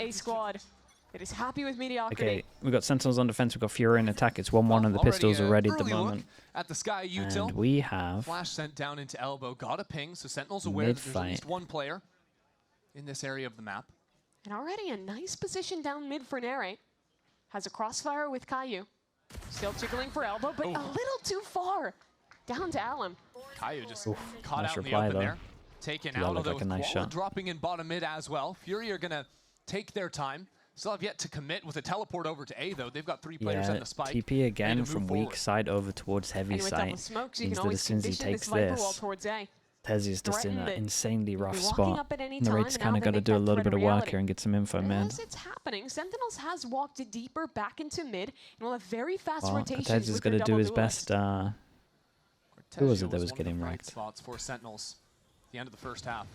A squad that is happy with mediocrity. Okay, we've got Sentinels on defense, we've got Furia in attack. It's 1-1 and the pistols are ready at the moment. At the Sky util. And we have Flash sent down into elbow, got a ping, so Sentinels aware that there's at least one player in this area of the map. And already a nice position down mid for Nere. Has a crossfire with Caillou. Still jiggling for elbow, but a little too far. Down to Alum. Caillou just caught out in the open there. Taken out, although like a nice shot. Dropping in bottom mid as well. Fury are going to take their time. Still have yet to commit with a teleport over to A, though. They've got 3 players on the spike. TP again from weak side over towards heavy side. Means that as soon as he takes this, Tezzy is just in an insanely rough spot. Narrate's kind of got to do a little bit of work here and get some info, man. As it's happening, Sentinels has walked deeper back into mid and will have very fast rotations. Cortez is going to do his best. Who was it that was getting wrecked? Spots for Sentinels. The end of the first half.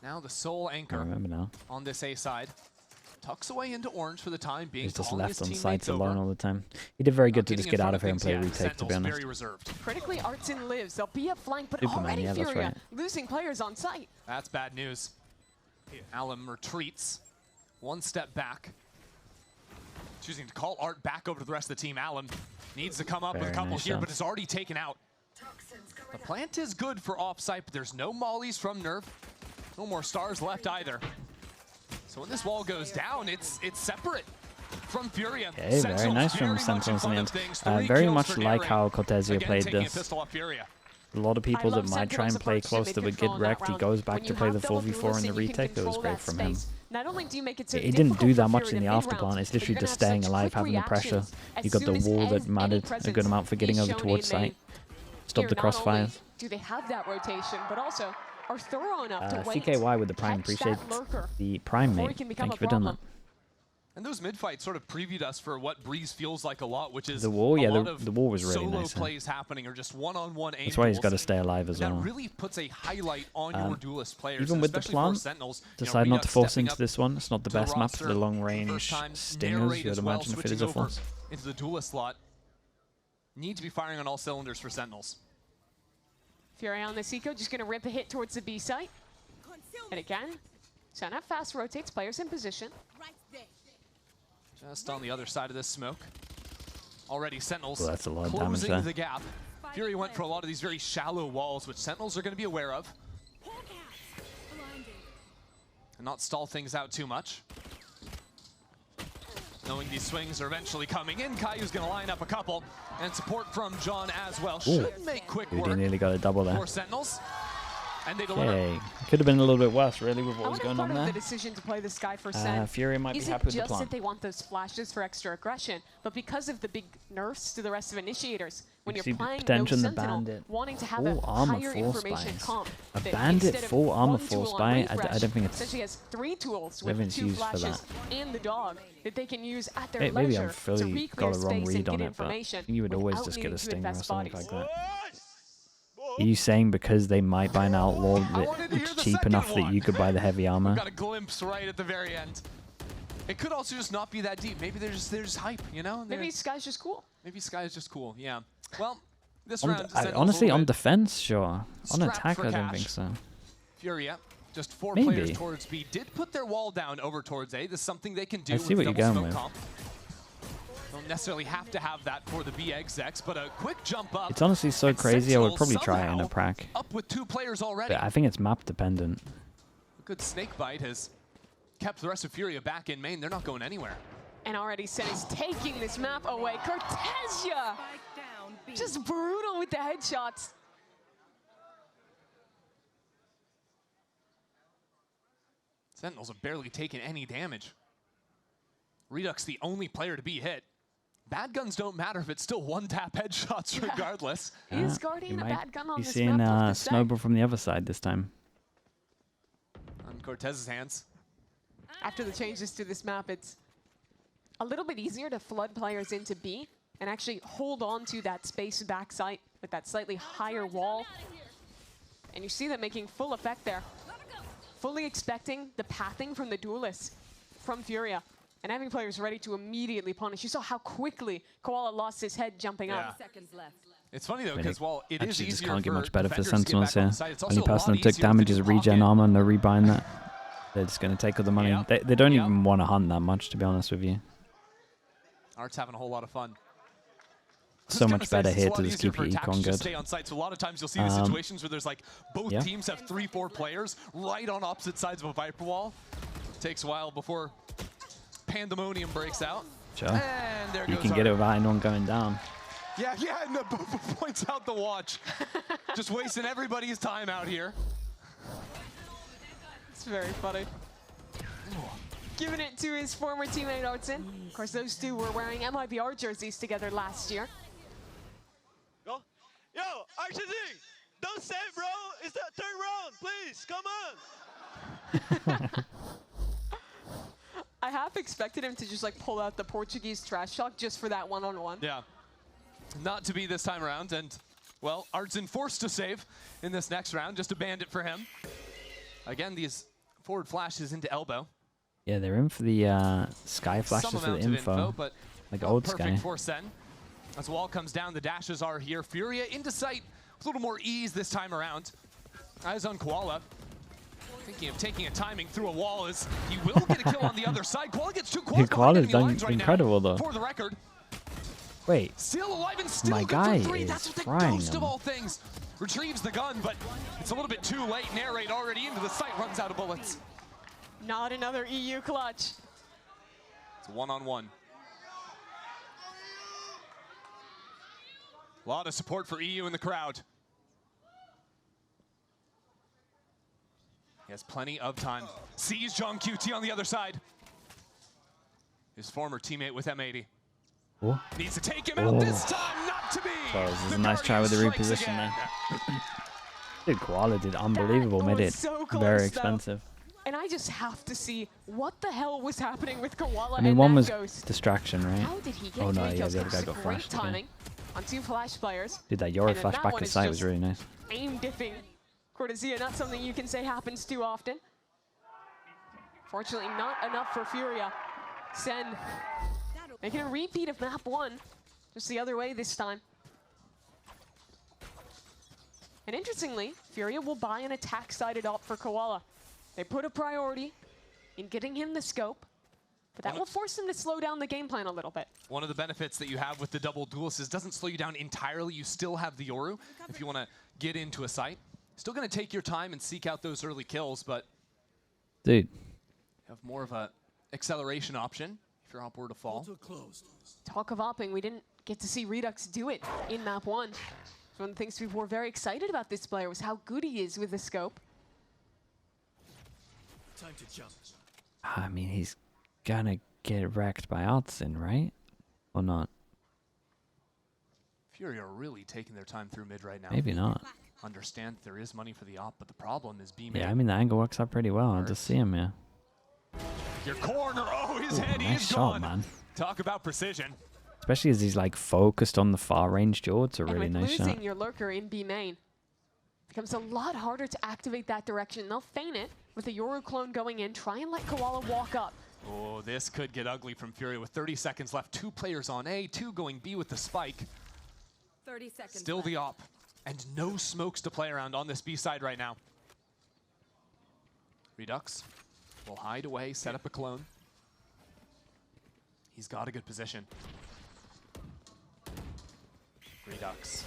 Now the sole anchor I remember now. On this A side. Tucks away into orange for the time being. He's just left on sites alone all the time. He did very good to just get out of here and play retake, to be honest. Critically, Artson lives. They'll be a flank, but already Furia losing players on site. That's bad news. Alum retreats. 1 step back. Choosing to call Art back over to the rest of the team. Alum needs to come up with a couple here, but is already taken out. The plant is good for offsite, but there's no mollies from Nerf. No more stars left either. So when this wall goes down, it's separate from Furia. Okay, very nice from Sentinels in the end. Very much like how Cortezia played this. A lot of people that might try and play close to but get wrecked, he goes back to play the 4v4 in the retake. That was great from him. He didn't do that much in the afterplan. It's literally just staying alive, having the pressure. You got the wall that mattered a good amount for getting over towards site. Stop the crossfires. Do they have that rotation, but also are thorough enough to wait. CKY with the prime. Appreciate the prime, mate. Thank you for doing that. And those mid fights sort of previewed us for what Breeze feels like a lot, which is the wall. Yeah, the wall was really nice. Solo plays happening or just one-on-one aim. That's why he's got to stay alive as well. That really puts a highlight on your duelist players. Even with the plant, decide not to force into this one. It's not the best map for the long-range stingers. You'd imagine if it is a force. Into the duelist slot, need to be firing on all cylinders for Sentinels. Furia on the Seiko, just going to rip a hit towards the B site. And again, Senna fast rotates players in position. Just on the other side of this smoke. Already Sentinels that's a lot of closing damage the gap. Fury went for a lot of these very shallow walls, which Sentinels are going to be aware of. And not stall things out too much. Knowing these swings are eventually coming in, Caillou's going to line up a couple. And support from John as well. Should make quick work. He nearly got a double there. For Sentinels. And they deliver. Okay, could have been a little bit worse, really, with what was going on there. The decision to play the Sky for Sen. Fury might be happy with the plan. Just that they want those flashes for extra aggression, but because of the big nerfs to the rest of initiators, when you're playing no Sentinel, wanting to have a higher information comp. A bandit full armor force buy. I don't think it's. Essentially has 3 tools with 2 flashes and the dog that they can use at their maybe leisure I'm fully got a wrong read on it, but you would always just get a stinger or something like that. Are you saying because they might buy an outlaw that it's cheap enough that you could buy the heavy armor? Got a glimpse right at the very end. It could also just not be that deep. Maybe they're just hype, you know? Maybe Sky's just cool. Maybe Sky's just cool, yeah. Well, this round... honestly, on defense, sure. On attack, I don't think so. Furia, just 4 players towards B, did put their wall down over towards A. This is something they can do with what you're going with. Don't necessarily have to have that for the B execs, but a quick jump up. It's honestly so crazy. I would probably try it in a prac. Up with 2 players already. But I think it's map dependent. A good snake bite has kept the rest of Furia back in main. They're not going anywhere. And already Sen is taking this map away. Cortezia! Just brutal with the headshots. Sentinels have barely taken any damage. Redux the only player to be hit. Bad guns don't matter if it's still 1-tap headshots regardless. Is Guardian a bad gun on this map? You're seeing Snowball from the other side this time. On Cortez's hands. After the changes to this map, it's a little bit easier to flood players into B and actually hold on to that space backside with that slightly higher wall. And you see that making full effect there. Fully expecting the pathing from the duelists from Furia. And having players ready to immediately punish. You saw how quickly Koala lost his head jumping up. It's funny though, because while it is easier just can't get for much better for Sentinels here. Only person that took damage is regen armor and no rebind that. They're just going to take all the money. They don't even want to hunt that much, to be honest with you. Art's having a whole lot of fun. So much better here to just keep your econ good. Stay on site. So a lot of times you'll see these situations where there's like both teams have 3-4 players right on opposite sides of a Viper wall. Takes a while before pandemonium breaks out. Sure. You can get it without anyone going down. Yeah, and the points out the watch. Just wasting everybody's time out here. It's very funny. Giving it to his former teammate Artson. Of course, those two were wearing MIBR jerseys together last year. Go. Yo, RTZ, don't save, bro. It's the third round. Please, come on. I half expected him to just like pull out the Portuguese trash talk just for that one-on-one. Yeah, not to be this time around. And, well, Artson forced to save in this next round. Just a bandit for him. Again, these forward flashes into elbow. Yeah, they're in for the sky flashes for the info, but like old Sky. Perfect for Sen. As the wall comes down, the dashes are here. Furia into sight with a little more ease this time around. Eyes on Koala. Thinking of taking a timing through a wall as he will get a kill on the other side. Koala gets 2 quads behind enemy lines right incredible now. though. For the record. Wait. Still alive and still My good guy for 3. is That's what the frying ghost him. of all things. Retrieves the gun, but it's a little bit too late. Narrate already into the sight, runs out of bullets. Not another EU clutch. It's a one-on-one. A lot of support for EU in the crowd. He has plenty of time. Sees John QT on the other side. His former teammate with M80. Oh. Needs to take him out this time, not to be. So this is a nice try with the reposition there. Dude, Koala did unbelievable. Made it so close, very expensive. And I just have to see what the hell was happening with Koala. I mean, and one that was ghost. Distraction, right? How did he get oh no, 3 yeah, kills? the other guy got Great flashed. timing on 2 flash players. Dude, that Yoro And then flash that back one to is sight was just really nice. Aim dipping Cortesia, not something you can say happens too often. Fortunately, not enough for Furia. Sen making a repeat of map 1, just the other way this time. And interestingly, Furia will buy an attack-sided op for Koala. They put a priority in getting him the scope, but that will force him to slow down the game plan a little bit. One of the benefits that you have with the double duelist is it doesn't slow you down entirely. You still have the Yoru if you want to get into a site. Still going to take your time and seek out those early kills, but dude, have more of a acceleration option if your op were to fall. Talk of opping, we didn't get to see Redux do it in map 1. One of the things people were very excited about this player was how good he is with the scope. Time to jump. I mean, he's gonna get wrecked by Artson, right? Or not? Furia are really taking their time through mid right now. Maybe not. Understand there is money for the op, but the problem is B-main. Yeah, I mean, the angle works out pretty well. I just see him, yeah. Your corner, oh, his head Nice is shot, gone. man. Talk about precision. Especially as he's like focused on the far range jaw. It's a really and with nice losing shot. your lurker in B main, it becomes a lot harder to activate that direction. They'll feign it with a Yoru clone going in, try and let Koala walk up. Oh, this could get ugly from Furia with 30 seconds left. 2 players on A, 2 going B with the spike. 30 seconds Still left. the op, and no smokes to play around on this B side right now. Redux will hide away, set up a clone. He's got a good position. Redux.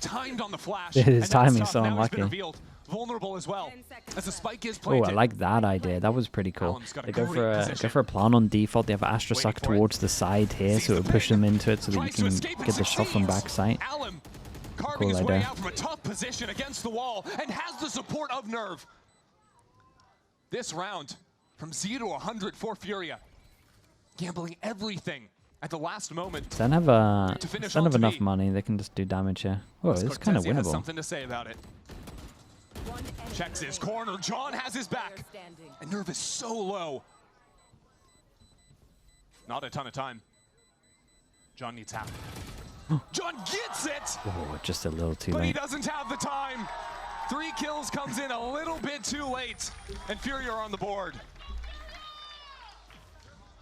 Timed on the flash. His timing's so now unlucky. revealed. Vulnerable as well. As the spike is Oh, planted. I like that idea. That was pretty cool. Alan's got a They go great for a plan on default. They have Astra suck for it. towards the side here, so it would push them into it so that you Tries to can escape and get the shot from succeeds. backside. Allen carving his Cool way idea. out from a tough position against the wall and has the support of Nerve. This round, from 0 to 100 for Furia. Gambling everything at the last moment. Don't have enough money. They can just do damage here. Oh, it's kind of Cortese has winnable. something to say about it. Checks his corner. John has his back. And Nerve is so low. Not a ton of time. John needs half. John gets it! Oh, just a little too But he late. doesn't have the time. 3 kills comes in a little bit too late. And Furia are on the board.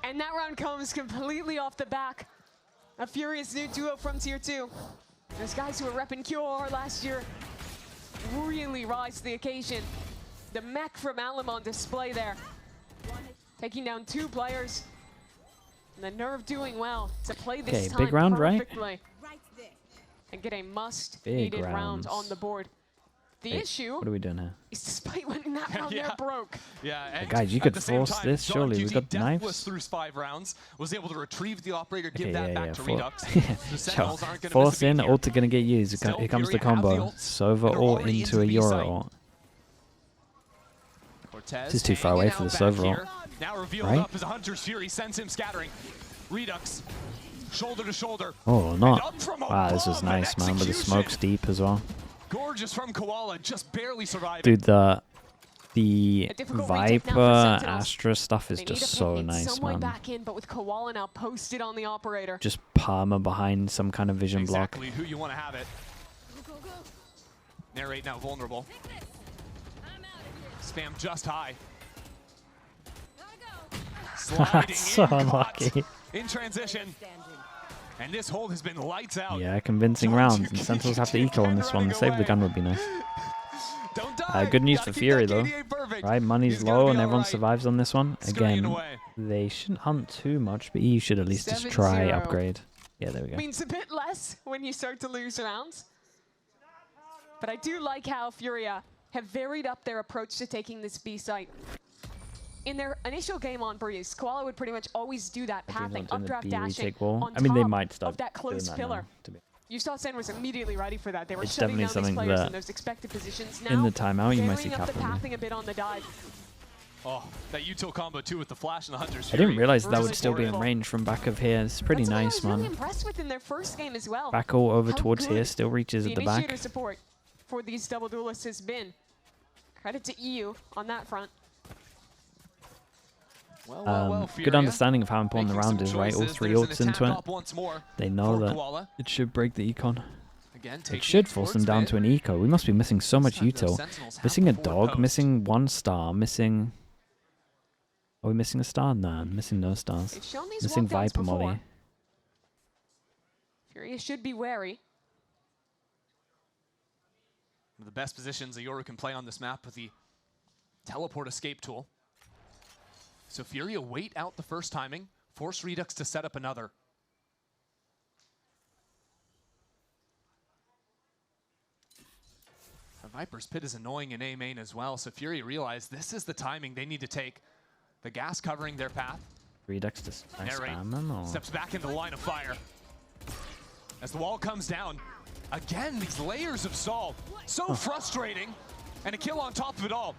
And that round comes completely off the back. A Furious new duo from Tier 2. Those guys who were repping QOR last year really rise to the occasion. The mech from Alum on display there. Taking down 2 players. And the Nerve doing well to play this time big round, perfectly. Right there. And get a must-needed round on the board. The issue What are we doing here? is despite winning that round, they're broke. Yeah, and guys, you could force this, surely. We've got knives. Through 5 rounds, was able to retrieve the operator, give that back to Redux. The Sure. Sentinels aren't gonna Force miss a beat in, here. ult are gonna get used. Still, Here comes the Furia have the combo. ult, Sova and are ult already into a into B Euro site. ult. Cortez This is too far away for the hanging out Sova back ult. here. Now revealed Right? up as a Hunter's Fury sends him scattering. Redux, shoulder to shoulder. Oh, And not. up from Wow, this was above, an nice, man. But the execution. smoke's deep as well. Gorgeous from Koala, just barely surviving. Dude, the A difficult retake now for Viper Sentinels. Astra stuff is They need just to so pin nice, some way man. back in, but with Koala now posted on the operator. Just Palmer behind some kind of vision block. Exactly who you want to have it. Go, go, go. Narrate now vulnerable. Take this. I'm out of here. Spam just high. Gotta go. Sliding So in, caught unlucky. in transition. Standing. And this hold has been lights out. Yeah, convincing Don't rounds. you And keep Sentinels have to your eco on this one. running Save the away. gun would be nice. Don't die. Good news Gotta for keep Fury, that though. KDA perfect. Right, money's He's gonna low be and everyone alright. survives on this one. Scurrying Again, away. they shouldn't hunt too much, but you should at least just try 7-0. upgrade. Yeah, there we go. Means a bit less when you start to lose rounds. But I do like how Furia have varied up their approach to taking this B site. In their initial game on Breeze, Koala would pretty much always do that pathing, Everyone's in the updraft B dashing retake wall. on I mean, they top might start of that doing closed that pillar. now, to be You saw SEN was immediately ready for that. They were It's shutting definitely down these something players that in those expected positions. Now, in the timeout, you might see varying up the Kaplan. pathing a bit on the dive. Oh, that util combo too with the flash and the Hunter's I didn't Fury. realize that Really would still be in beautiful. range from back of here. It's pretty That's something nice, I was really man. impressed with in their first game as well. Back all over How towards here, good still reaches at the initiator back. support for these double duelists has been. Credit to EU on that front. Well, Good Furia understanding of how important the making round some is, right? All choices. 3 There's an ults into attack it. op once more They know for that Koala. it should break the econ. Again, It taking should force them towards down mid. to an eco. We must be missing so much This time, though, util. Sentinels have Missing a the forward dog, post. missing 1 star, missing... Are we missing a star? Nah, missing no stars. They've shown these Missing walkouts Viper before. Molly. Furia should be wary. One of the best positions a Yoru can play on this map with the teleport escape tool. So Furia wait out the first timing, force Redux to set up another. The Viper's Pit is annoying in A main as well, so Furia realized this is the timing they need to take. The gas covering their path. Redux to Narrate spam them, or... steps back into the line of fire. As the wall comes down, again, these layers of Sol. So frustrating, and a kill on top of it all.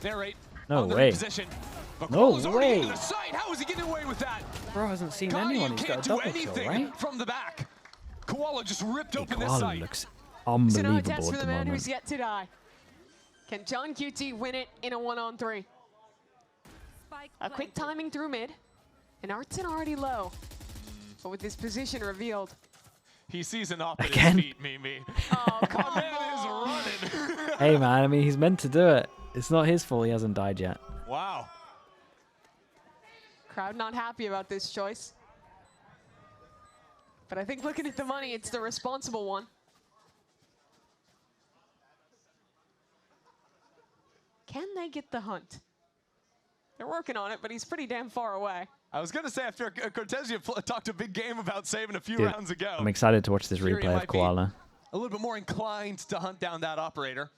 Narrate No on the way. position. But No Koala's already into way. the site. How is he getting away with that? Bro hasn't seen Guardian anyone. He's got can't a do double kill, anything right? from the back. Koala just ripped open this Koala site. looks So no unbelievable attempts for at the the man moment. who's yet to die. Can John QT win it in a 1-on-3? Spike A quick planted. timing through mid. And Artson already low. But with this position revealed. He sees an op at his Again? feet, Mimi. Oh, come Man on. is running. Hey man, I mean, he's meant to do it. It's not his fault he hasn't died yet. Wow. Crowd not happy about this choice. But I think looking at the money, it's the responsible one. Can they get the hunt? They're working on it, but he's pretty damn far away. I was going to say, after Cortez talked a big game about saving a few Dude, rounds ago, I'm excited to watch this Furia replay might of be Koala. a little bit more inclined to hunt down that operator.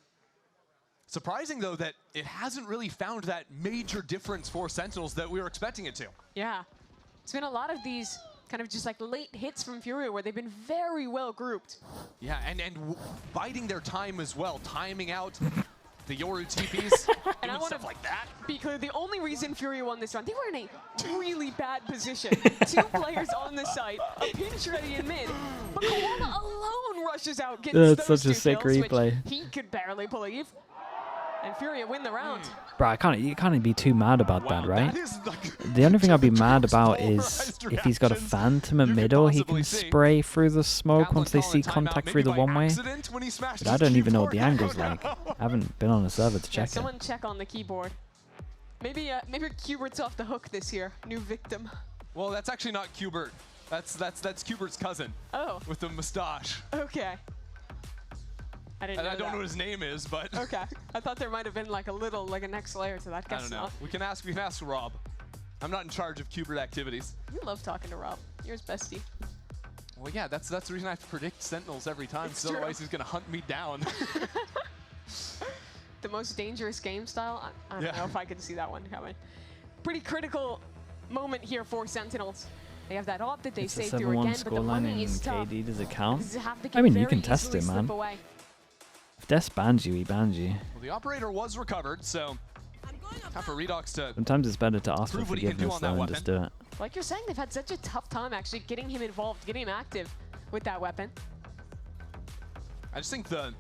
Surprising, though, that it hasn't really found that major difference for Sentinels that we were expecting it to. Yeah. It's been a lot of these kind of just like late hits from Furia where they've been very well grouped. Yeah, and biding their time as well, timing out the Yoru TPs, And I doing want stuff to like that. be clear, the only reason Furia won this round, they were in a really bad position. 2 players on the site, a pinch ready in mid, but Koala alone rushes out, gets That's those such a 2 sick kills, replay. which he could barely believe. And Furia win the round. Bro, you can't be too mad about that, right? That is like The only thing I'd be the mad most about is polarized if he's got a reactions phantom at you could middle, he possibly can see. spray through the smoke Kaplan once they calling see timeout contact maybe through the by one-way. accident when he smashed But I his don't even know what the keyboard. angle's like. I haven't been on a server to Yeah, check it. someone check on the keyboard. Maybe Kubert's off the hook this year. New victim. Well, that's actually not Kubert. That's Kubert's cousin Oh, with the mustache. okay. I didn't know I don't that. know what his name is, but Okay. I thought there might have been like a next layer to that. I don't know. We can ask Rob. I'm not in charge of Qbert activities. You love talking to Rob. You're his bestie. Well, yeah, that's the reason I have to predict Sentinels every time, because otherwise he's gonna hunt me down. The most dangerous game style? I don't know if I can see that one coming. Pretty critical moment here for Sentinels. They have that op that they saved through again, but the money is tough. KD, does it count? This have to I mean, you very can test easily it, man. slip away. If Des bans you, he bans you. Well, the operator was recovered, so time for Redox to Sometimes it's better to ask for prove what he can do forgiveness on that though and weapon. just do it. Like you're saying, they've had such a tough time actually getting him involved, getting him active with that weapon. I just think the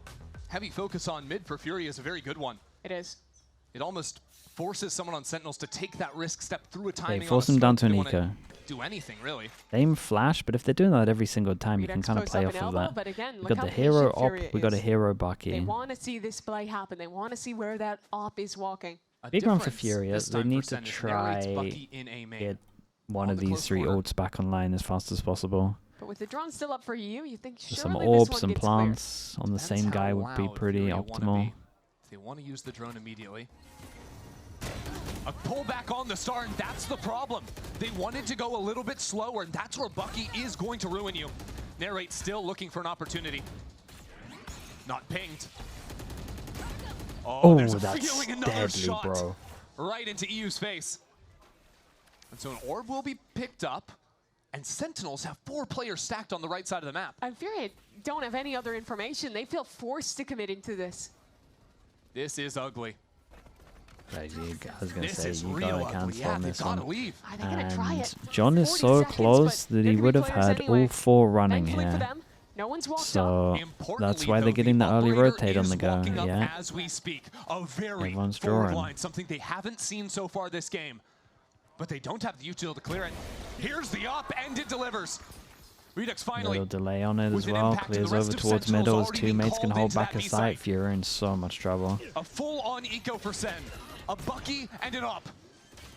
heavy focus on mid for Furia is a very good one. It is. It almost forces someone on Sentinels to take that risk, step through a timing. They force them down to an eco. Do anything really. They aim flash, but if they're doing that every single time, you Redox can kind of posts play up off an of elbow, that. but again, We look got how the hero patient op, Furia we got a is. hero They Bucky. want to see this play happen. They want to see where that op is walking. Big one for difference Furia. this They time need for to Sen is narrates try Bucky in A main. get one On of the these close 3 corner. ults back online as fast as possible. But with the drone still up for you think With some surely this orbs one and gets plants on the Depends same how guy would be loud pretty Furia wanna optimal. be. If they want to use the drone immediately. A pullback on the star, and that's the problem. They wanted to go a little bit slower, and that's where Bucky is going to ruin you. Narrate still looking for an opportunity. Not pinged. Oh, there's a that's feeling another deadly, shot bro. right into EU's face. And so an orb will be picked up, and Sentinels have 4 players stacked on the right side of the map. And Furia don't have any other information. They feel forced to commit into this. This is ugly. I was going to This say, is you real gotta ugly. cancel Yeah, on they this gotta one. leave. Are they going to try it? John is 40 so seconds, close but that there he could be would have players had anyway. all 4 running Thankfully for here. them, no one's walked up. So Importantly, that's why though, they're getting the early operator rotate on is the go. walking up Yeah. as we speak. A very Everyone's forward drawing. line, something they haven't seen so far this game. But they don't have the util to clear it. Here's the op, and it delivers. Redux finally. Little delay on it as with an well. impact, and Clears the rest over of towards Sentinels middle. His already being teammates can called hold into back that a B site. site. Furia in so much trouble. A full-on eco for Sen. A Bucky and an op.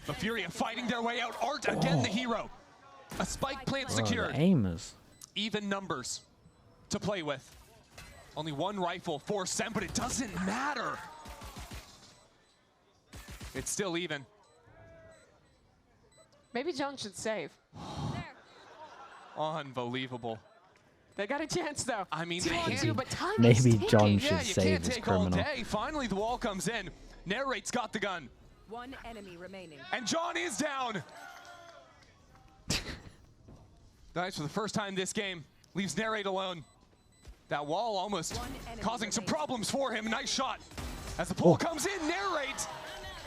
The Furia fighting their way out. Art again the hero. A spike plant Bro, secured. the aim is... Even numbers to play with. Only 1 rifle for Sen, but it doesn't matter. It's still even. Maybe John should save. Unbelievable. They got a chance though. I mean, 2 on maybe- 2, but time is Maybe ticking. John should Yeah, you save can't this take all criminal. day. Finally, the wall comes in. Narrate's got the gun. 1 enemy remaining. And John is down. Nice, for the first time this game, leaves Narrate alone. That wall almost causing some problems for him. Nice shot. As the pull comes in, Narrate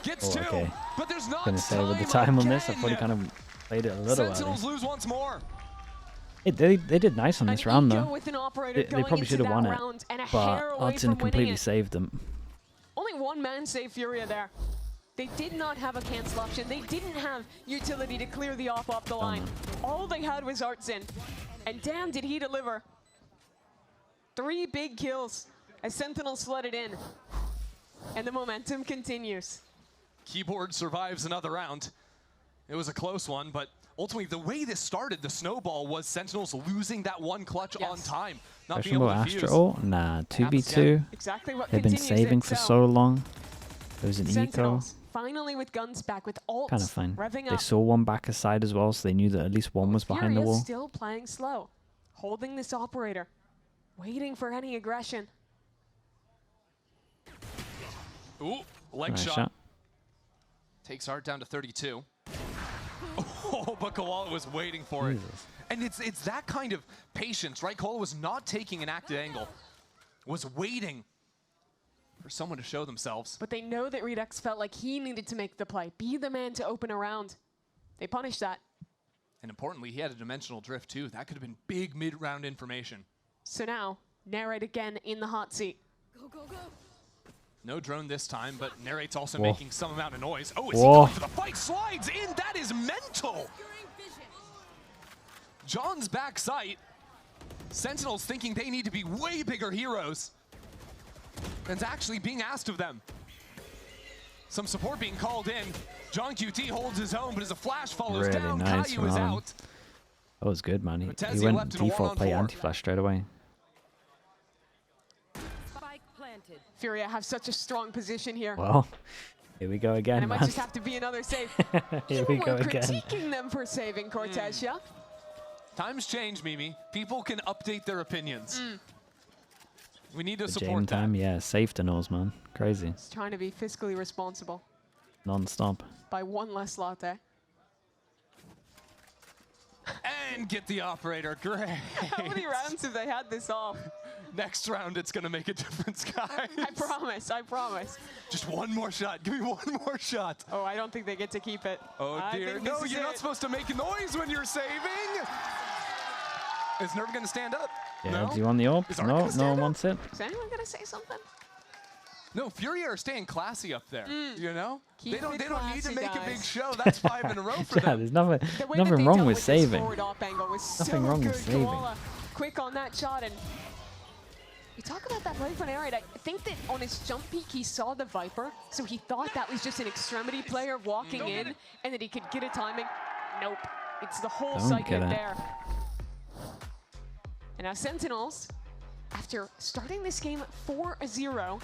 gets 2. okay. But there's not Gonna say with the time time on this, I again. thought he kind of played it a little early. Sentinels lose once more. They did nice on this round Eco though. with an operator They going probably into should have that won it, round, and a but hair away Odson from winning completely it. saved them. Only 1 man saved Furia there. They did not have a cancel option. They didn't have utility to clear the off the line. All they had was Artsin. And damn, did he deliver. 3 big kills as Sentinels flooded in. And the momentum continues. Keyboard survives another round. It was a close one, but ultimately the way this started, the snowball, was Sentinels losing that 1 clutch on time. Not being Questionable able to fuse. Astro? Nah, 2v2. Exactly what They've been continues saving it, for so long. There was an eco. Sentinels finally with guns back, with ults Kind of fine. revving They up. saw one back aside as well, so they knew that at least one was behind the Furia's wall. still playing slow, holding this operator, waiting for any aggression. Ooh, leg Nice shot. shot. Takes Art down to 32. Oh, but Koala was waiting for it. Jesus. And it's that kind of patience, right? Koala was not taking an active angle. Was waiting for someone to show themselves. But they know that Redux felt like he needed to make the play, be the man to open a round. They punished that. And importantly, he had a dimensional drift too. That could have been big mid-round information. So now, Narrate again in the hot seat. Go, go, go. No drone this time, but Narrate's also Whoa. making some amount of noise. Oh, is he Whoa. going for the fight? Slides in. That is mental. Securing vision. John's back sight. Sentinels thinking they need to be way bigger heroes than's actually being asked of them. Some support being called in. John QT holds his own, but as a flash follows Really down, nice Caillou is from him. out. That was good, man. He Vitesse went left in a default play 1-on-4. anti-flash straight away. Spike Furia have such a strong position here. Well, here we go again, and it man. might just have to be another save. Here we go again. Critiquing them for saving Cortez, yeah? Times change, Mimi. People can update their opinions. We need to The support game that. time, yeah, Sentinels, man. Crazy. Just trying to be fiscally responsible. Non-stop. By one less latte. And get the operator. Great. How many rounds have they had this off? Next round, it's going to make a difference, guys. I promise, I promise. Just one more shot. Give me one more shot. Oh, I don't think they get to keep it. Oh, I dear. think No, this is you're not it. supposed to make a noise when you're saving. Is Nerve going to stand up? Yeah, No? do you want the AWP? Is Art No, gonna no stand one up? wants it. Is anyone going to say something? No, Furia are staying classy up there. You know? Keep They don't it need to classy, make a big guys. show. That's 5 in a row for Yeah, them. there's nothing, The way that nothing they wrong dealt with this saving. forward op angle was Nothing so wrong good. with saving. Koala, quick on that shot, and you talk about that play from Arid. I think that on his jump peek, he saw the Viper, so he thought that was just an extremity player walking in, and that he could get a timing. Nope, it's the whole Don't site get right it. there. And now Sentinels, after starting this game 4-0,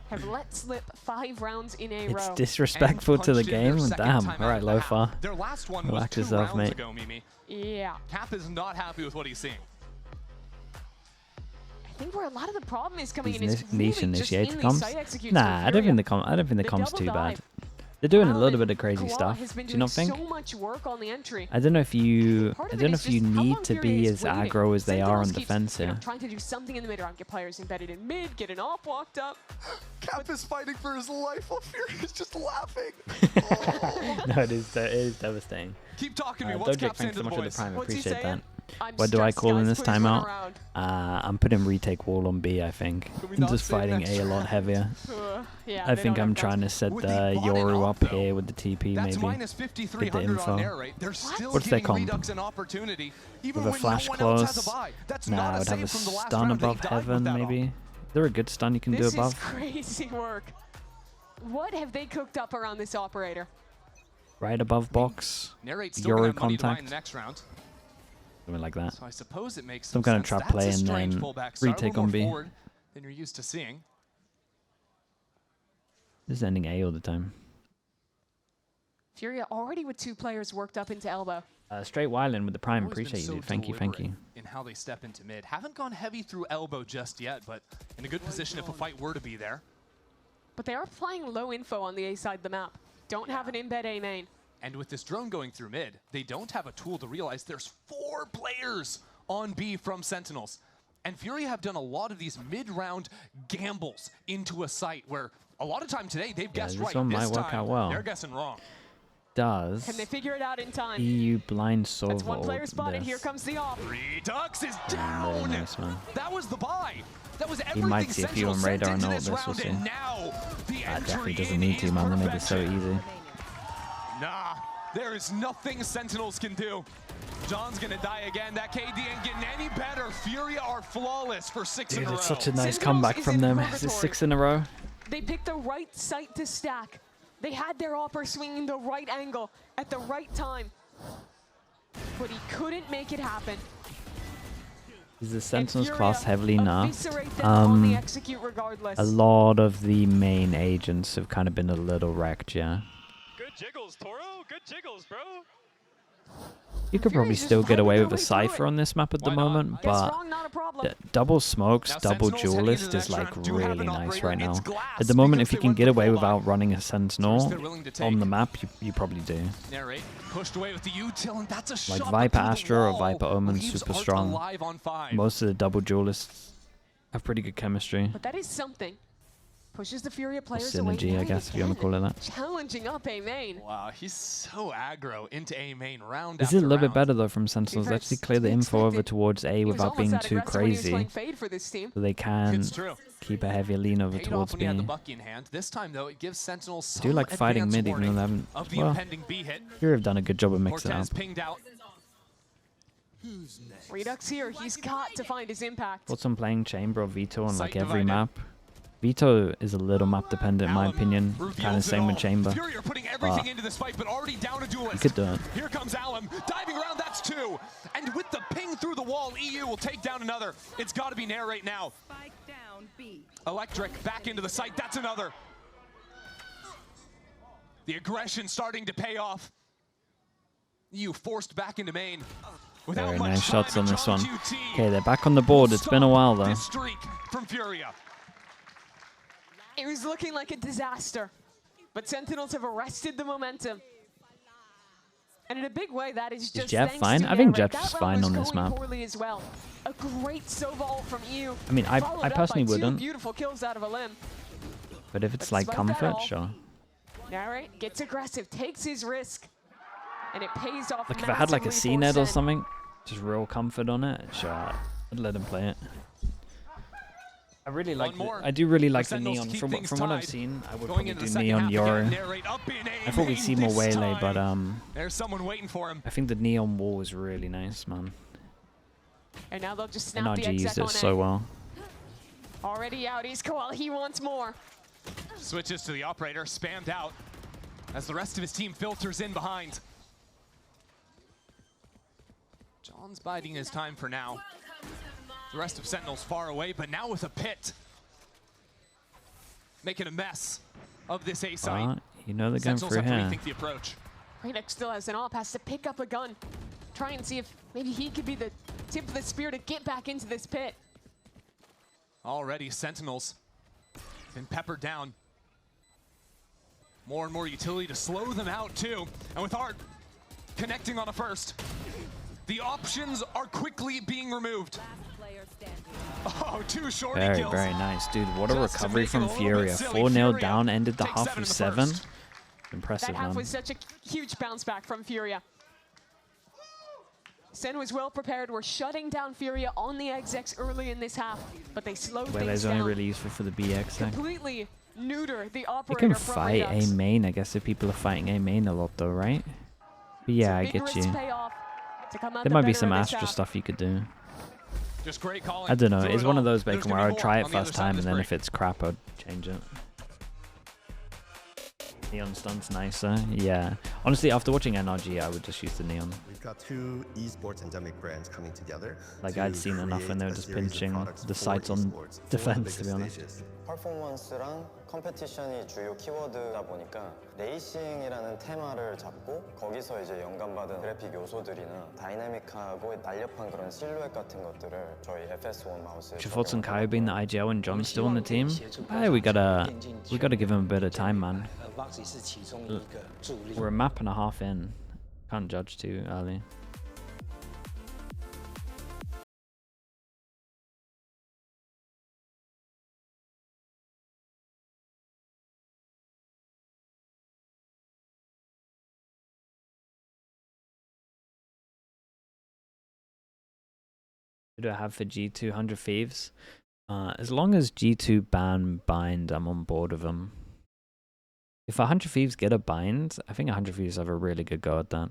have let slip 5 rounds in a It's row. disrespectful to the punched in their game. second Damn. time All out right, of the half. Lofa. Their last one was Relax 2 yourself, rounds mate. ago, Mimi. Yeah. Cap is not happy with what he's seeing. I think where a lot of the problem is coming These in is niche really just initiator in comms. these site executes Nah, for I don't Furia. think the I don't think the The comms double too bad. dive. They're doing a Alan little bit of crazy Koala stuff. has been Do you not doing think? so much work on the entry. I don't know if you Part I of don't it know is if you just how need long to Furia be is as waiting. aggro as they are on Sentinels keeps, defense you know, here. trying to do something in the mid round, get players embedded in mid, get an op walked up. Cap is fighting for his life while Fury is just laughing. No, it is devastating. Keep talking to me. What's Dojic, Cap saying thanks to so the much for the boys? prime. I What's he appreciate that. saying? I'm What do I stressed, call in guys. this Please run timeout? around. I'm putting retake wall on B, I think. Can we I'm not just say fighting next A a lot round? heavier. Yeah, I they think don't I'm have trying to guns. set With the bottom Yoru up, up though, here with the TP, That's maybe. minus 5,300 on info. air rate. They're still What's their giving comp? Redux an opportunity, even With a when flash no one else has close. a buy. That's Nah, not I a would have a save from the last stun round. They above died with heaven, that maybe. op. Is there a good stun you can do This above? is crazy work. What have they cooked up around this operator? Right above box. Narrate's still gonna Yoru have money to buy in contact. the next round. Something like that. So I suppose it makes Some some kind of sense. trap play That's a and strange then pullback start, a retake little on more B. forward than you're used to seeing. This is ending A all the time. Furia already with 2 players worked up into elbow. Straight Wyland with the prime. Always been Appreciate you, so dude. Thank you, thank you. deliberate in how they step into mid. Haven't gone heavy through elbow just yet, but in a good position if a fight were to be there. But they are playing low info on the A side of the map. Don't have an embed A main. And with this drone going through mid, they don't have a tool to realize there's 4 players on B from Sentinels. And Furia have done a lot of these mid-round gambles into a site where a lot of time today they've guessed this right. one This might work time, out well. they're guessing wrong. Does Can they figure it out in time? EU blind solve That's one all player spotted. this? Here comes the op. Redux is Very down. nice, man. That was the buy. That was everything might see a few on Sentinels radar sent and into all this this, we'll round, see. and now the Definitely entry doesn't in need to, is man. They made it so perfection. easy. Nah, there is nothing Sentinels can do. John's gonna die again. That KD ain't getting any better. Furia are flawless for 6 in Dude, a row. it's such a nice Sentinels comeback is from in them. Is purgatory. this 6 in a row? They picked the right site to stack. They had their opper swinging the right angle at the right time. But he couldn't make it happen. Is the And Sentinels Furia class heavily nerfed? eviscerate them on the execute regardless. A lot of the main agents have kind of been a little wrecked, yeah. Good jiggles, Toro. Good jiggles, bro. You could probably Furia's just still get fighting away their with a way through it. Cypher on this map at the Why not? moment, Guess but wrong, not a problem. double smokes, Now, double Sentinels heading into duelist the is next like round do have really an nice operator. right now. It's glass At the moment, because if you they can went get the away full without buy. running a Choice Sentinel they're willing to on take. the map, you probably do. Narrate pushed away with the util, and that's a Like shot Viper up through the Astra or wall. Viper Omen, Leaves super Art strong. alive on 5. Most of the double duelists have pretty good chemistry. But that is something. Pushes the Furia players Synergy, away. I guess, if you want to call it that. Challenging up A main. Wow, he's so aggro into A main round This after is a little bit round. better though from Sentinels. They actually clear the info over towards A He was without almost being out of too aggressive when he was crazy, playing Fade for this team. so they can It's true. keep a heavier lean over Paid off towards when B. he had the Bucky in hand. This time, though, it gives Sentinels I do some like fighting advance mid even though they warning haven't. of the Well, impending B hit. Furia have done a good job of mixing it Cortez up. pinged out. Redux here, he's got to find his impact. What's on playing Chamber or Veto on like Site every divided. map? Veto is a little map dependent in my Allen opinion. reveals Kind of it same with all. Chamber. Fury are putting everything But into this fight, but already down a duelist. you could do it. Here comes Allen, diving around, that's 2. And with the ping through the wall, EU will take down another. It's got to be Nair right now. Spike down. Down B. Electric back into the site. That's another. The aggression starting to pay off. You forced back into main. Very nice shots on this one. Okay, they're back on the board. It's been a while though. This streak from Furia. It was looking like a disaster, but Sentinels have arrested the momentum. And in a big way, that is just Jet thanks fine? to I think Derek. Jet's That fine round on was this going map. poorly as well. A great Soval from you. I mean, I followed up personally by two wouldn't. beautiful kills out of a limb. But if it's But like despite that comfort, all, sure. Narrate gets aggressive, takes his risk, and it pays off. Like if I had like a massively CNED for or Sen. something, just real comfort on it, sure, I'd let him play it. I really like. I do really like the neon. From what I've seen, I would probably do neon Yoru. I thought we'd see more Waylay, but there's someone waiting for him. I think the neon wall was really nice, man. And now they'll just snap the NRG used exec it on so A. well. Already out, he's Koal. He wants more. Switches to the operator, spammed out as the rest of his team filters in behind. John's biding his time for now. The rest of Sentinels far away, but now with a pit. Making a mess of this A site. You know they're going Sentinels for have to here. rethink the approach. Redux still has an AWP, has to pick up a gun. Try and see if maybe he could be the tip of the spear to get back into this pit. Already Sentinels been peppered down. More and more utility to slow them out too. And with Art connecting on a first, the options are quickly being removed. Last player standing. Oh, two shorty Very, kills. very nice, dude. What a Just to recovery make it from a little Furia. bit silly, 4-0 Furia down, ended the takes half 7 with in the 7. first. Impressive, That half man. was such a huge bounce back from Furia. Sen was well prepared. We're shutting down Furia on the execs early in this half, but they slowed things Waylay's down. only really useful for the BX thing. Completely neuter the You operator can from fight A Redux. main, I guess, if people are fighting A main a lot though, right? But yeah, I Big get risk you. payoff to come out There the might be better some of this Astra half. stuff you could do. Just great calling. I don't know. through It's it one of all. those There's bacon gonna where I be would try more it on the other first side of time, this and then break. if it's crap, I'd change it. Neon stun's nicer. Yeah. Honestly, after watching NRG, I would just use the neon. We've got two esports endemic brands coming together. Like, to I'd seen enough when they were create a just series of pinching products the for sights on esports for defense, the to be honest. biggest stages. 퍼포먼스랑 컴페티션이 주요 키워드다 보니까 레이싱이라는 테마를 잡고 거기서 이제 영감받은 그래픽 요소들이나 다이나믹하고 날렵한 그런 실루엣 같은 것들을 저희 FS1 마우스에 Schwartz and Kai being the IGL and John's still on the team. Hey, we gotta give him a bit of time, man. We're a map and a half in. Can't judge too early. Who do I have for G2? 100 Thieves? As long as G2 ban bind, I'm on board with them. If 100 Thieves get a bind, I think 100 Thieves have a really good go at that.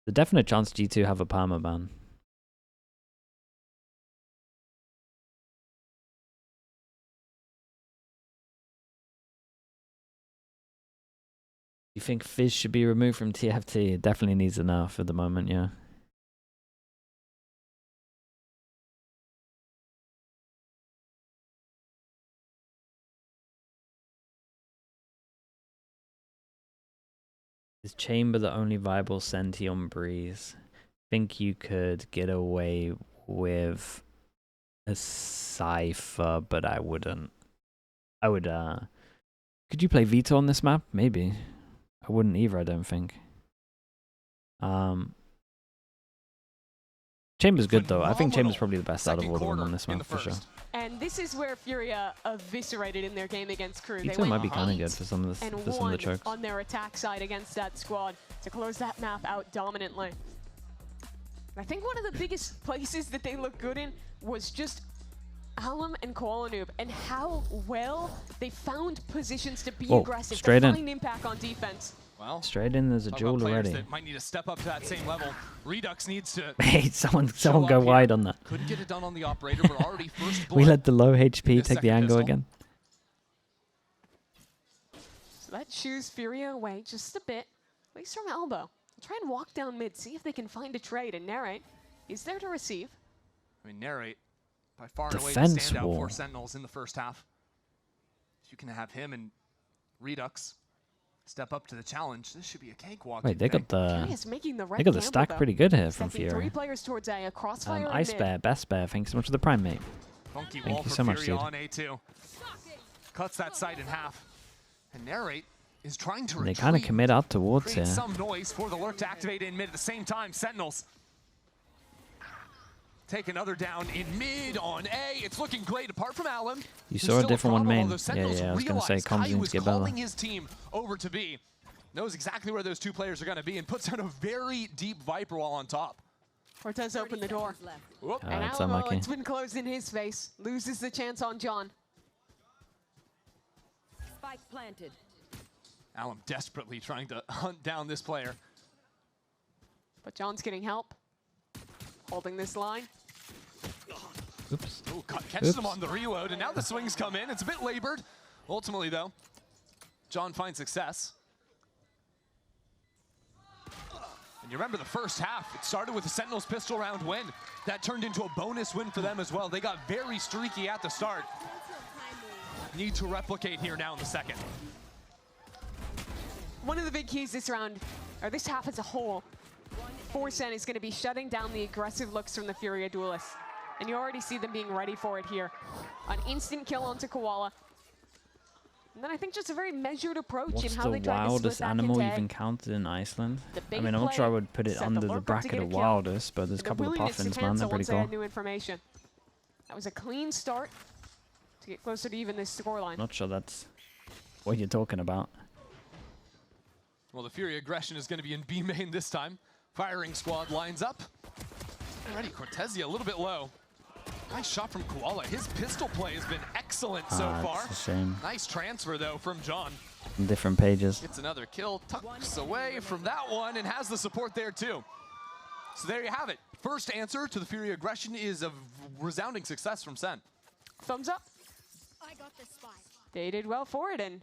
The definite chance G2 have a perma ban. You think Fizz should be removed from TFT? It definitely needs an nerf at the moment, yeah. Is Chamber the only viable Senti on Breeze? Think you could get away with a Cypher, but I wouldn't. I would, could you play Vito on this map? Maybe. I wouldn't either, I don't think. Chamber's good though. I think Chamber's probably the best out of all of them on this map for sure. And this is where Furia eviscerated in their game against Crew. Vito might be kind of good for some of the chokes. On their attack side against that squad to close that map out dominantly. I think one of the biggest places that they looked good in was just Alum and Koalanoob, and how well they found positions to be aggressive, straight to in. find impact on defense. Well, straight in, there's a talk jewel about players already. that might need to step up to that same level. Redux needs to Hey, someone show go up wide here. on that. Couldn't get it done on the operator, but already first blood. We let the low HP this take the second angle pistol. again. So that shoos Furia away just a bit, at least from elbow. They'll try and walk down mid, see if they can find a trade, and Narrate is there to receive. I mean, Narrate, by far and away the Defense standout wall. for Sentinels in the first half. If you can have him and Redux step up to the challenge, this should be a cakewalk. Wait, they got Furia is making the right they got the gamble, stack though. pretty good here from Sending Furia. 3 players towards A, a crossfire Ice in Bear, mid. Best Bear, thanks so much for the Prime, mate. Funky Thank wall you for so much, Furia dude. on A2. Cuts that site in half. And Narrate is trying to They retreat, kind of commit out towards create here. some noise for the lurk to activate in mid. At the same time, Sentinels take another down in mid on A. It's looking great, apart from Alum. You who's saw a still different one problem, main. although Yeah, Sentinels I was going to say realized comms Caillou into was get better. calling his team over to B. Knows exactly where those 2 players are going to be and puts down a very deep Viper wall on top. Cortez opened the door. Whoop. And That's Alamo, unlucky. it's been closed in his face. Loses the chance on John. Spike planted. Alum desperately trying to hunt down this player. But John's getting help. Holding this line. Oops. Ooh, catches him Oops. on the reload, and now the swings come in. It's a bit labored. Ultimately, though, John finds success. And you remember the first half, it started with a Sentinels pistol round win. That turned into a bonus win for them as well. They got very streaky at the start. Need to replicate here now in the second. One of the big keys this round, or this half as a whole, for SEN is going to be shutting down the aggressive looks from the Furia duelists. And you already see them being ready for it here. An instant kill onto Koala. And then I think just a very measured approach What's in how the they try to wildest split back animal into you've A. encountered in Iceland? The I big mean, I'm not sure I play would put it set the under the lurker to bracket get a of kill. wildest, but there's a The couple of willingness to puffins, man. They're cancel pretty once they had cool. new information. That was a clean start to get closer to even this scoreline. Not sure that's what you're talking about. Well, the Fury aggression is going to be in B main this time. Firing squad lines up. Already Cortezia a little bit low. Nice shot from Koala. His pistol play has been excellent so far. It's a shame. Nice transfer, though, from John. Different pages. Gets another kill, tucks away from that one, and has the support there, too. So there you have it. First answer to the Fury aggression is a resounding success from SEN. Thumbs up. I got the spike. They did well for it, and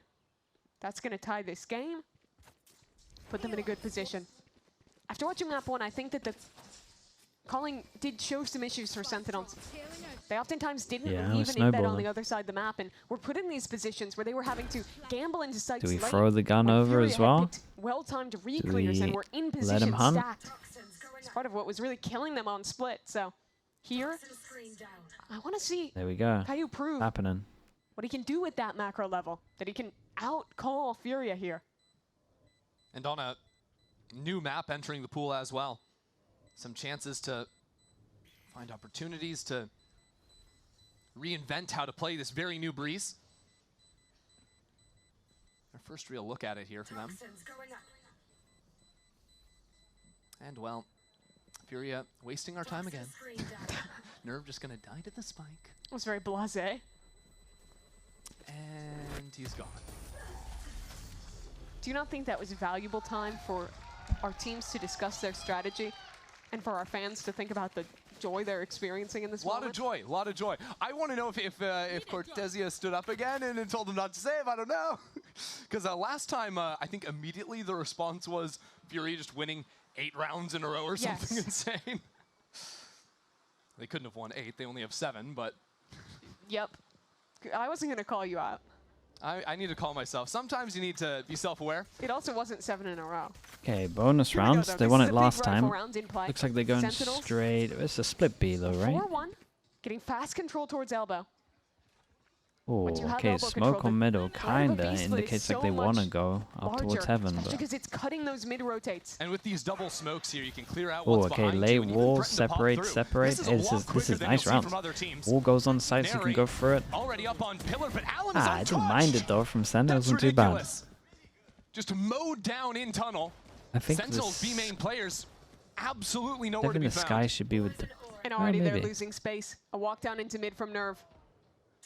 that's going to tie this game. Put them in a good position. After watching map 1, I think that the calling did show some issues for Sentinels. They oftentimes didn't Yeah, leave it an embed on snowballed. the other side of the map, and were put in these positions where they were having to gamble into sites Do we late throw the gun when over Furia as had well? picked well-timed re-clears and we were in let position him hunt? stacked. It's part of what was really killing them on split. So here, I want to see There we go. Caillou prove Happening. what he can do at that macro level, that he can out-call Furia here. And on a new map entering the pool as well. Some chances to find opportunities to reinvent how to play this very new Breeze. Our first real look at it here for them. And well, Furia wasting our time again. Nerve just gonna die to the spike. It was very blasé. And he's gone. Do you not think that was valuable time for our teams to discuss their strategy and for our fans to think about the joy they're experiencing in this A lot of moment? joy, a lot of joy. I want to know if Cortezia stood up again and told them not to save. I don't know. Because last time, I think immediately the response was Fury just winning 8 rounds in a row or something insane. They couldn't have won 8. They only have 7, but Yep. I wasn't going to call you out. I need to call myself. Sometimes you need to be self-aware. It also wasn't 7 in a row. Okay, bonus Here we go, rounds. though. They This won is it a big last rifle time. round in play. Looks like they're going Sentinels, straight. It's a split B though, right? 4-1, getting fast control towards elbow. Oh, Once you have okay. elbow Smoke control, on middle the kinda beast split is indicates like so they want to much go up towards larger, heaven. especially But because it's cutting those mid rotates. And with these double smokes here, you can clear out oh, what's okay. behind Lay you and even walls, threaten to pop separate, through. separate. This is, Hey, a this lot is quicker than nice you'll see rounds. from other teams. Wall goes on side, so you can Narrate go for it. Already up on pillar, but Allen is Ah, I didn't untouched. mind it though from Sen. It That's wasn't too bad. ridiculous. Just mowed down in tunnel. I think Sentinels this B main players absolutely nowhere Dev to in be the found. sky should be with the. And already they're maybe. losing space. A walk down into mid from Nerve.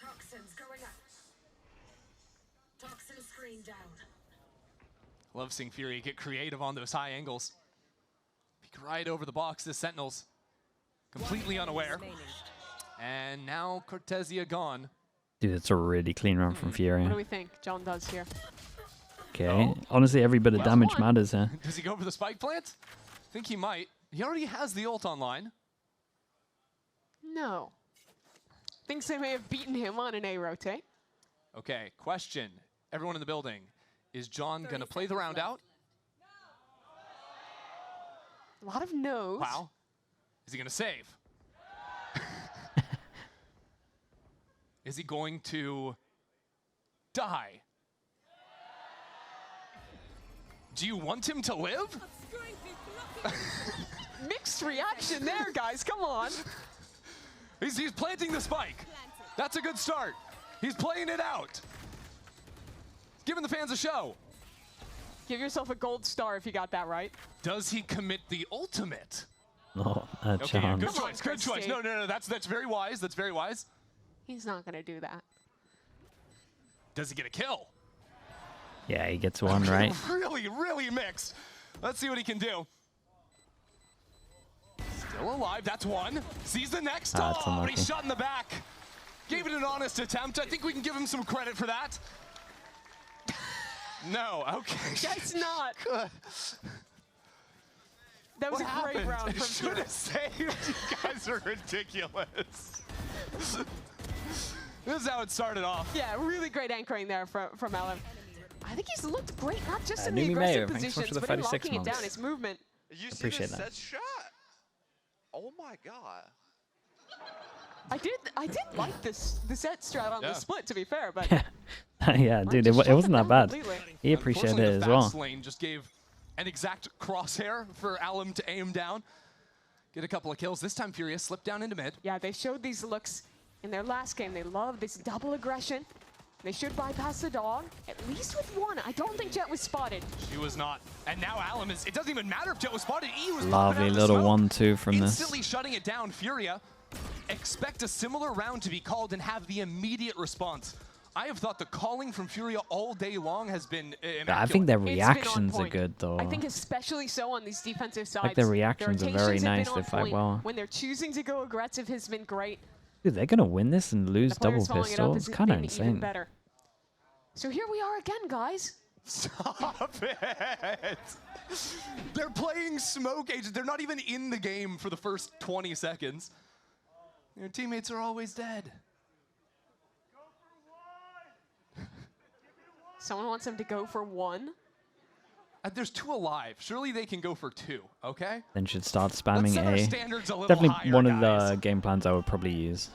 Toxins going up. Toxin screen down. Love seeing Fury get creative on those high angles. Peek right over the box, the Sentinels completely unaware. Remaining. And now Cortezia gone. Dude, it's a really clean run from What do Furia. we think John does here? Okay. Honestly, every bit of Well damage won. matters here. Does he go for the spike plant? I think he might. He already has the ult online. No. Thinks they may have beaten him on an A rotate. Okay, question. Everyone in the building. Is John going to play the round out? A lot of no's. Wow. Is he going to save? Is he going to die? Do you want him to live? Mixed reaction there, guys. Come on. He's planting the spike. That's a good start. He's playing it out. Giving the fans a show. Give yourself a gold star if you got that right. Does he commit the ultimate? Not a Okay, yeah, chance. good choice, good choice. No, that's very wise. That's very wise. He's not going to do that. Does he get a kill? Yeah, he gets one, right? Really mixed. Let's see what he can do. Still alive, that's one. Sees the next. That's Oh, but he's unlucky. shot in the back. Gave it an honest attempt. I think we can give him some credit for that. No, okay. Guess not. That was What a great happened? round from Should Furia. have saved. You guys are ridiculous. This is how it started off. Yeah, really great anchoring there from Alan. I think he's looked great, not just in Numi the Mayo, aggressive thanks so much positions, for the but in 36 locking it down, months. his movement. You see Appreciate this that. set shot? Oh my god. I did like the set strat on Yeah. the split, to be fair, but Yeah, dude, it wasn't that bad. He appreciated Unfortunately, it the as well. fast lane just gave an exact crosshair for Alum to aim down. Get a couple of kills. This time Furia slipped down into mid. yeah, they showed these looks in their last game. They love this double aggression. They should bypass the dog, at least with one. I don't think Jet was spotted. She was not. And now Alum is, it doesn't even matter if Jet was spotted. E was popping Lovely out the little smoke. 1-2 from this. Instantly shutting it down. Furia expect a similar round to be called and have the immediate response. I have thought the calling from Furia all day long has been immaculate. I think their It's been on reactions are point. good, though. I think especially so on these defensive sides. their reactions are very rotations have been nice. on They fight point. well. When they're choosing to go aggressive has been great. Dude, they're going to win this and lose The double players following it pistol. up It's has kind of been even insane. better. So here we are again, guys. Stop it! They're playing smoke agent. They're not even in the game for the first 20 seconds. Their teammates are always dead. Someone wants them to go for one. There's two alive. Surely they can go for two, okay? Then should start Let's spamming set our A. standards a little Definitely higher, one of guys. the game plans I would probably use.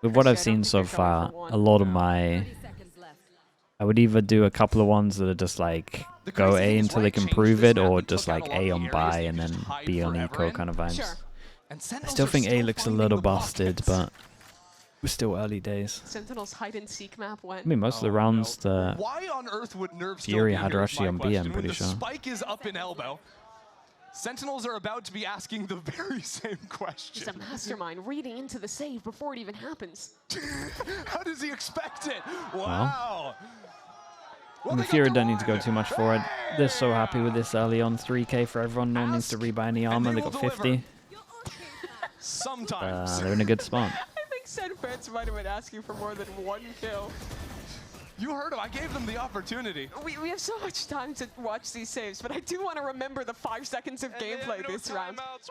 With what I've Actually, I don't seen so think they're going far, for one. a lot of my... 30 seconds left. I would either do a couple of ones that are just like The go crazy A thing is, until right, they can changed prove this it, map or and just took out like a lot A of on the buy areas and that then you could hide B on forever eco in. kind of vibes. Sure. And I Sentinels still are think A looks a finding little the busted, pockets. but we're still early days. Sentinel's hide and seek map went. I mean, most of the Oh, rounds, no. the Why on earth would Nerve still Furia be had here her is my actually on B, I'm question. pretty When sure. the spike is up in elbow, Sentinels are about to be asking the very same question. He's a mastermind reading into the save before it even happens. How does he expect it? Wow. Well, and the they got Furia the don't need to go one. too much for it. They're so happy with this early on. 3K for everyone. No one needs to Ask, rebuy any and armor. they They will got deliver. 50. Sometimes. They're in a good spot. I think Sen fans might have been asking for more than one kill. You heard him. I gave them the opportunity. We have so much time to watch these saves, but I do want to remember the 5 seconds of And they have gameplay no this round. timeouts.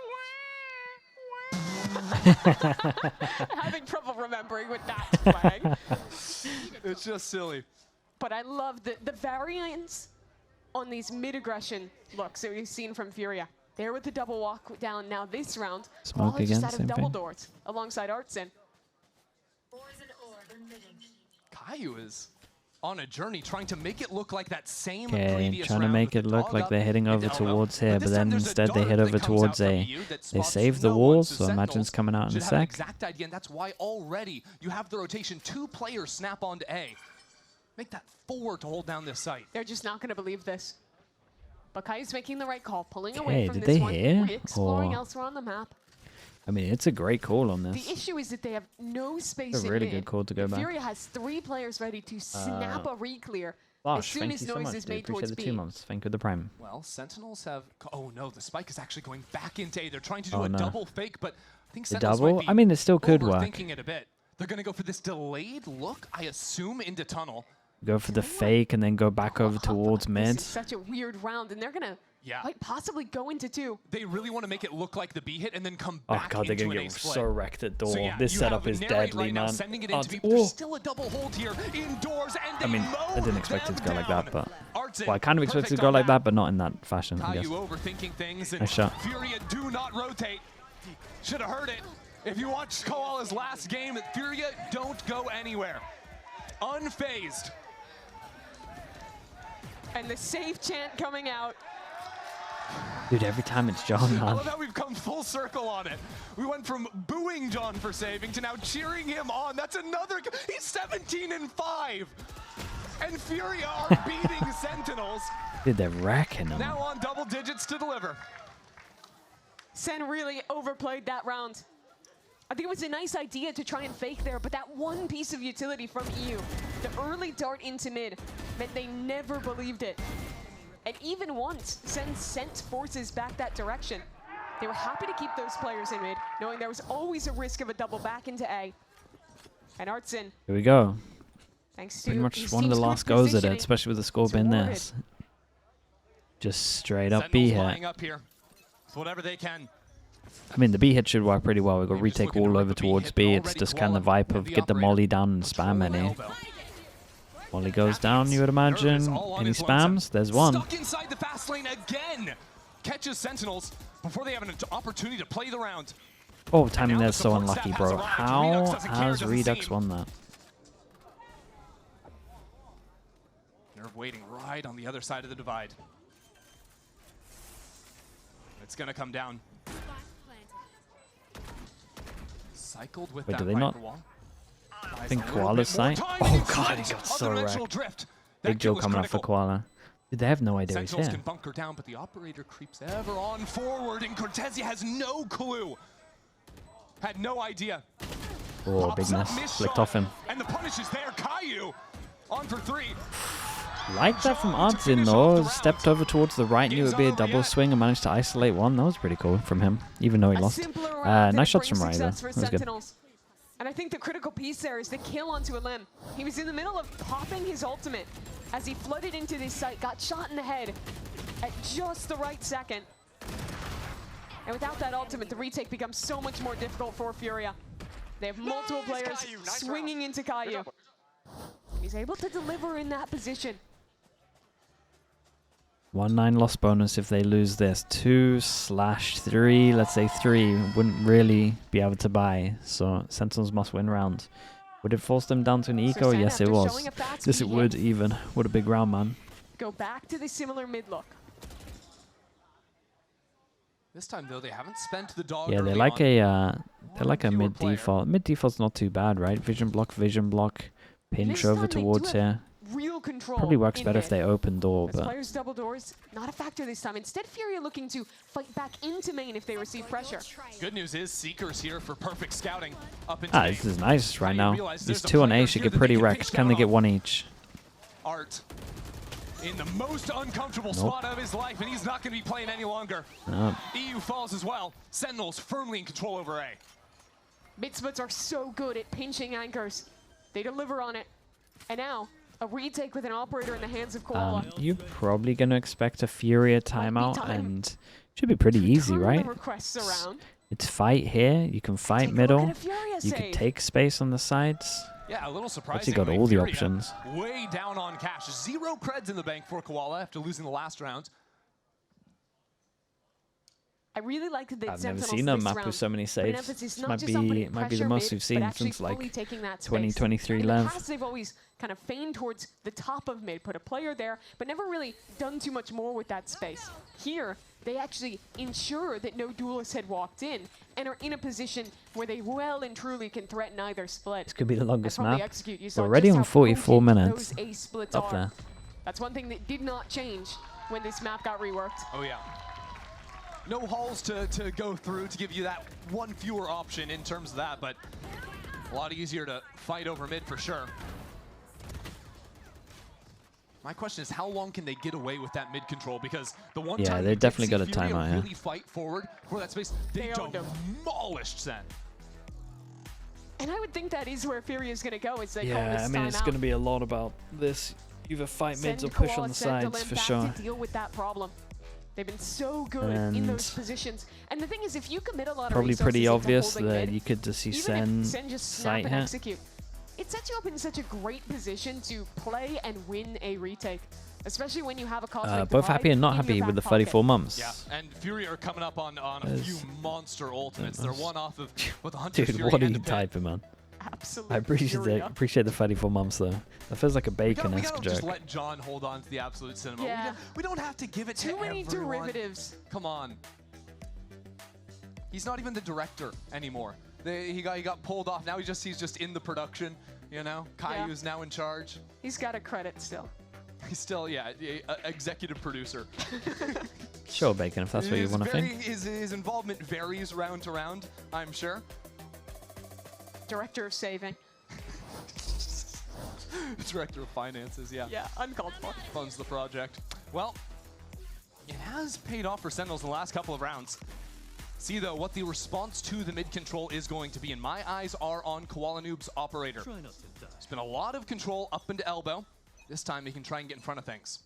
Having trouble remembering with that flag. It's just silly. But I love the variance on these mid-aggression looks that we've seen from Furia. There with the double walk down now this round. Smoke all just again, out of same double thing. doors alongside Artson. Caillou is on a journey trying to make it look like that same Okay, previous trying to round make with it the look dog like up they're heading and over elbow. towards here, but this then time there's a instead they dart head that over comes out towards from A. EU that They spots save the no wall, one, so Imagine's Sentinels coming out in a should have an sec. exact idea, and that's why already you have the rotation. 2 players snap onto A. Make that 4 to hold down this site. They're just not going to believe this. But Kai's making the right call, pulling Okay, away from did this they one, hear, exploring or- elsewhere on the map. I mean, it's a great call on The this. issue is that they have no space It's a in really mid. good call to go back. Furia has 3 players ready to snap a re-clear as Bosh, soon thank as you so noise much, is dude. made Appreciate towards the B. 2 months. Thank you for the prime. Well, Sentinels have... Oh no, the spike is actually going back into A. They're trying to do Oh, a no. double fake, but I think The Sentinels double? might be I mean, it still could work. overthinking it a bit. They're going to go for this delayed look, I assume, into tunnel. Go for the fake and then go back over towards This mid. is such a weird round, and they're going to Yeah. Might possibly go into 2. They really want to make it look like the B hit and then come Oh back god, they're into gonna an A get split. so wrecked at door. So yeah, This you setup have is Narrate deadly, right now, man. sending it Oh, into B. oh. There's still a double hold here indoors, and I mean, I didn't mow expect it to go them like that, down. but Artson, well, I kind of expected it to perfect go on like that, but not in that fashion, I guess. Caillou overthinking things, and Nice shot. Furia do not rotate. Should have heard it. If you watched Koala's last game, Furia don't go anywhere. Unfazed. And the save chant coming out. Dude, every time it's John, I man. love how we've come full circle on it. We went from booing John for saving to now cheering him on. That's another. He's 17-5. And Furia are beating Sentinels. Dude, they're wrecking them. Now on double digits to deliver. Sen really overplayed that round. I think it was a nice idea to try and fake there, but that one piece of utility from EU, the early dart into mid, meant they never believed it. And even once Sen sent forces back that direction, they were happy to keep those players in mid, knowing there was always a risk of a double back into A. And Artson, Here we go. thanks to Pretty much his one of the team's good last goes at it, positioning, especially with the score being rewarded. this. Just straight up B Sentinels hit. lining up here. So whatever they can. I mean, the B hit should work pretty well. We've got Maybe just retake looking to all rip over the B towards hit, B. but It's already just kind of the Koala vibe of and the get the operator molly down and control spam the any. elbow. Molly goes down, you would imagine. Nervous, all on Any his lonesome. spams? There's one. Stuck inside the fast lane again. Catches Sentinels before they have an opportunity to play the round. Oh, timing now the there's so support unlucky, staff has bro. arrived. How Redux doesn't care, has doesn't Redux seem. won that? Nerve waiting right on the other side of the divide. It's gonna come down. Cycled with Wait, that do they not Viper wall. I think Buys a little Koala's bit more sight? time, Oh and god, he inflict got so other-dimensional wrecked. drift. That Big kill Joe was coming up for critical. Koala. Dude, they have no idea he's Sentinels here. can bunker down, but the operator creeps ever on forward, and Cortezia has no clue. Had no idea. Oh, Pops big up, miss. missed Flicked shot, off him. And the punish is there. Caillou on for 3. Like that from John to Artson finish off though. the round. Stepped over towards the right, knew it would be a Game's over double yet. swing and managed to isolate one. That was pretty cool from him, even though he A lost. simpler round Nice and shots it from brings Ryder. success for That was good. Sentinels. And I think the critical piece there is the kill onto a limb. He was in the middle of popping his ultimate as he flooded into this site, got shot in the head at just the right second. And without that ultimate, the retake becomes so much more difficult for Furia. They have multiple players Caillou, nice swinging into Caillou. He's able to deliver in that position. 1-9 loss bonus if they lose this. 2/3, let's say 3, wouldn't really be able to buy. So Sentinels must win round. Would it force them down to an eco? Sen, Yes, it after was. showing a fast Yes, it speed would hit, even. What a big round, man. go back to the similar mid look. This time though, they haven't spent the dog. Yeah, they're early like on. they're like a fewer mid player. default. Mid default's not too bad, right? Vision block, pinch This over time they do towards have here. Real control. Probably works in better if mid. they open door, As but players double doors, not a factor this time. Instead, Furia looking to fight back into main if they receive pressure. Good news is Seeker's here for perfect scouting up into this is nice right Now now. you realize These there's a 2 on player A should here get that pretty they can wrecked. pinch Can they down get on. one each? Art in the most uncomfortable Nope. spot of his life, and he's not going to be playing any longer. No. EU falls as well. Sentinels firmly in control over A. Mid splits are so good at pinching anchors. They deliver on it. And now, a retake with an operator in the hands of Koala. You're probably going to expect a Furia timeout, time and it should be pretty easy, Turn the right? requests around. It's fight here. You can fight Take a look middle. at a Furia You can save. take space on the sides. Yeah, a little surprising. Actually got all the Furia options. Way down on cash. 0 creds in the bank for Koala after losing the last round. I really like that I've never Sentinels seen a this map round with so many put an saves. emphasis This not might just on putting be the pressure most mid, we've but seen actually since like fully taking that space. 2023 In the Lev. past, they've always kind of feigned towards the top of mid, put a player there, but never really done too much more with that space. Here, they actually ensure that no duelist had walked in and are in a position where they well and truly can threaten either split. This could be the And longest from the map. execute, you saw We're already just on how 44 potent minutes. Those ace splits Up are. there. That's one thing that did not change when this map got reworked. Oh yeah. No halls to go through to give you that one fewer option in terms of that, but a lot easier to fight over mid for sure. My question is, how long can they get away with that mid control? Because the one Yeah, time they we did definitely see got a Furia timeout, yeah. really fight forward for that space, they They owned him. demolished Sen. And I would think that is where Furia is going to go as they call Yeah, this I mean, it's timeout. going to be a lot about this. Either fight mids or Send push Koala on the Sentinel sides for back sure. to deal with that problem. They've been so good in those positions. And the thing is, if you commit a lot of Probably resources pretty into obvious holding that mid, you could just see even if Sen just snap sight and here. execute, it sets you up in such a great position to play and win a retake. Especially when you have a cosmic both happy and not in your happy with the back pocket. 34 months. Yeah, and Furia are coming up on a few monster ultimates. They're one off of both the Hunter Dude, Fury what are and you the Pit. typing, man? Absolutely. I appreciate the 34 months though. That feels like a We bacon-esque gotta joke. just let John hold on to the absolute cinema. Yeah. We don't have to give it to Too many everyone. derivatives. Come on. He's not even the director anymore. He got pulled off. Now he's just in the production. You know, Caillou's now in charge. He's got a credit still. He's still, executive producer. Sure, bacon, if that's what you want to think. His involvement varies round to round, I'm sure. Director of saving. Director of finances, yeah. Yeah, uncalled for. Funds the project. Well, it has paid off for Sentinels in the last couple of rounds. See, though, what the response to the mid control is going to be, and my eyes are on Koala Noob's operator. There's been a lot of control up into elbow. This time he can try and get in front of things.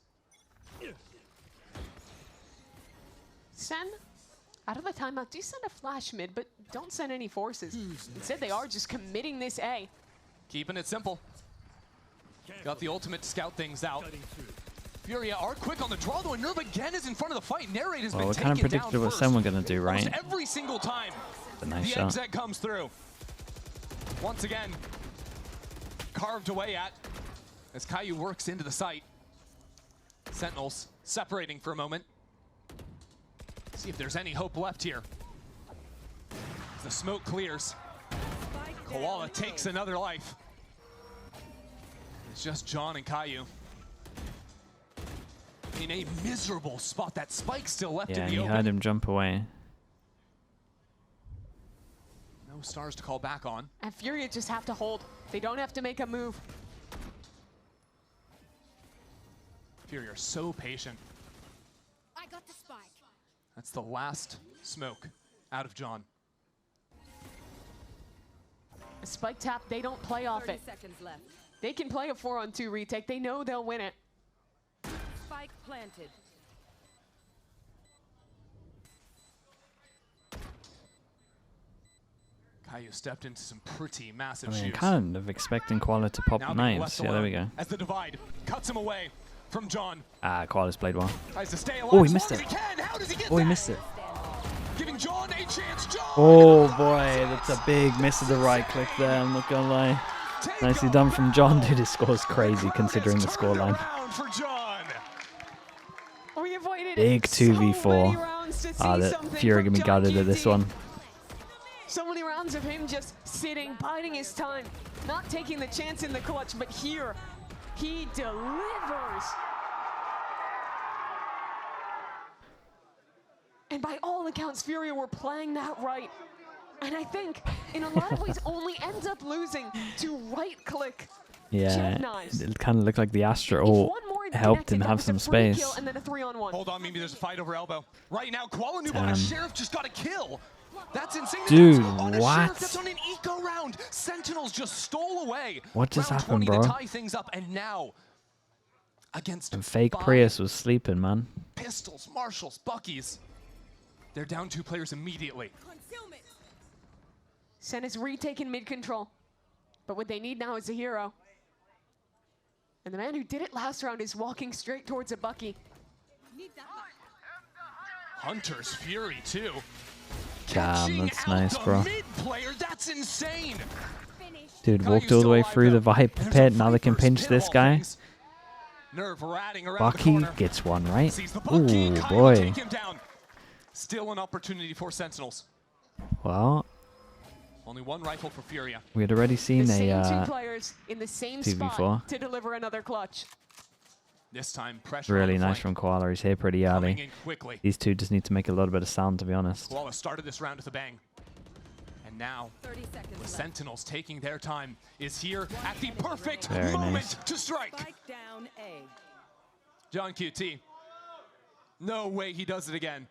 Sen, out of the timeout, do send a flash mid, but don't send any forces. Instead, they are just committing this A. Keeping it simple. Got the ultimate to scout things out. Furia are quick on the draw, though, and Nerve again is in front of the fight. Narrate has been we taken kind of predicted down what first. Sen were going to do, right? Almost every single time A nice the shot. exec comes through. Once again, carved away at as Caillou works into the site. Sentinels separating for a moment. See if there's any hope left here. As the smoke clears, Koala takes another life. It's just John and Caillou in a miserable spot. That spike still left Yeah, in and the you open. heard him jump away. No stars to call back on. And Furia just have to hold. They don't have to make a move. Furia are so patient. I got the spike. That's the last smoke out of John. A spike tap, they don't play off 30 it. seconds left. They can play a 4-on-2 retake. They know they'll win it. Spike planted. Caillou stepped into some pretty massive I mean, shoes. kind of expecting Koala to pop Now being knives. left Yeah, there we alone go. As the divide cuts him away from John. Ah, Koala's played well. Tries to stay alive Oh, he as missed long it. as he can. How does he get Oh, he that? missed it. Giving John a chance. John! Oh boy, that's a big miss of the right click there, I'm not gonna lie. Nicely done from John. Dude, his score's crazy considering the scoreline. For John. We avoided Big so many 2v4. rounds to see Ah, the something Fury from gonna be John gutted at this QT. one. So many rounds of him just sitting, biding his time, not taking the chance in the clutch, but here, he delivers. And by all accounts, Furia were playing that right. And I think, in a lot of ways, only ends up losing to right-click. Yeah, knives. it kind of looked like the Astra If ult one more helped connected, him that have was a some free space. kill and then a 3-on-1. Hold on, maybe there's a fight over elbow. Right now, Koala Noob on a Damn. Sheriff just got a kill. That's insane. Dude, On a what? Sheriff, that's on an eco round. Sentinels just stole away. What just Round happened, 20 bro? to tie things up, and now against And fake 5 Prius was sleeping, man. pistols, marshals, Buckies. They're down 2 players immediately. Concealment. Sen is retaken mid-control. But what they need now is a hero. And the man who did it last round is walking straight towards a Bucky. Need that. Hunter's Fury too. Damn, Catching that's out nice, the bro. mid player, that's insane. Dude, Caillou's walked all the still way alive, through though. the Viper There's a pit. Now they can Viper's pinch pit this of all guy. things. Nerve ratting around the Bucky corner. gets one, right? Sees the Bucky. Ooh, Caillou boy. take him down. Still an opportunity for Sentinels. Well, Only one rifle for Furia. we had already seen The same two a players in the same 2v4. spot to deliver another clutch. This time pressure really on the nice flank. from Koala. He's here pretty Coming early. in quickly. These two just need to make a little bit of sound, to be honest. Koala started this round with a bang. And now 30 seconds the left. Sentinels taking their time is here at the perfect Very moment nice. to strike. Spike down A. John QT. No way he does it again.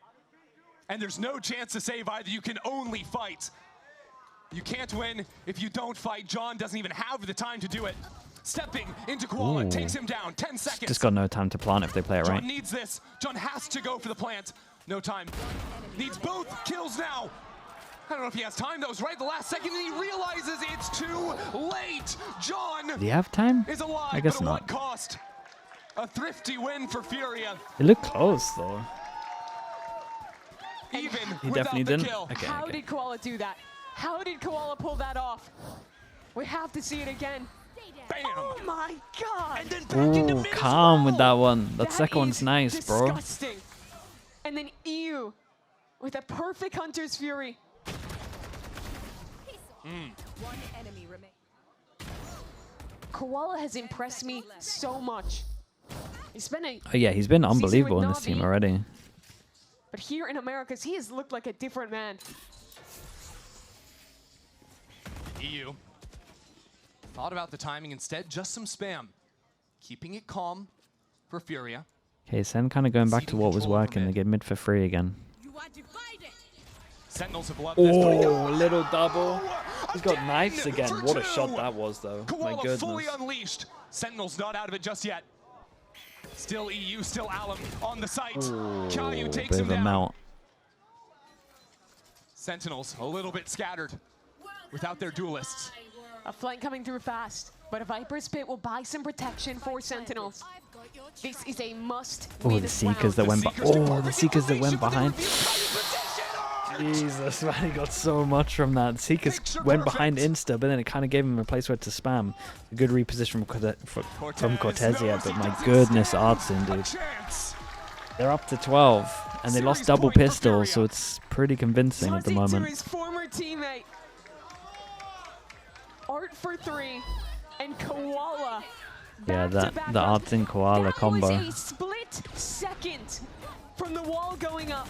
And there's no chance to save either. You can only fight. You can't win if you don't fight. John doesn't even have the time to do it. stepping into Koala, takes him down. 10 seconds. Just got no time to plant if they play it right. John needs this. John has to go for the plant. No time. Needs both kills now. I don't know if he has time. That was right the last second, and he realizes it's too late. John Do you have time? is alive, I guess but at not. what cost? A thrifty win for Furia. It looked close though. Even He without definitely the didn't. kill. Okay, How okay. did Koala do that? How did Koala pull that off? We have to see it again. Bam! Oh my god! And then back in the Ooh, mid as calm with well. that one. That That second one's is nice, bro. disgusting. And then EU with a perfect Hunter's Fury. One enemy remains. Koala has impressed me so much. He's been a, Oh yeah, he's been unbelievable in this team Navi. already. but here in Americas, he has looked like a different man. EU thought about the timing instead, just some spam. Keeping it calm for Furia. Okay, Sen kind of going back to Ceding what was control over working. They mid. get mid for free again. You are divided. Sentinels have loved this. Oh, little double. He's got Again knives again. for What a two. shot that was, though. My Koala fully goodness. unleashed. Sentinels not out of it just yet. Still EU, still Alum on the site. Ooh, Kyu takes bit him of a down. mount. Sentinels a little bit scattered without their duelists. A flank coming through fast, but a Viper's Pit will buy some protection for Sentinels. This is a must Oh, win the Seekers that round. went Seekers did Oh, the perfect Seekers that went information, behind. but they reveal Kyu position. Jesus, man, he got so much from that. Seekers Picture went behind perfect. Insta, but then it kind of gave him a place where to spam. A good reposition from Cortezia, knows but he my doesn't goodness, stand Artson, a dude. chance. They're up to 12, and they lost Series double point for pistol, so Furia. it's pretty convincing at the Taunting to moment. his former teammate. Art for 3, and Koala. Yeah, back-to-back the rounds. Artson Koala That combo. was a split second from the wall going up,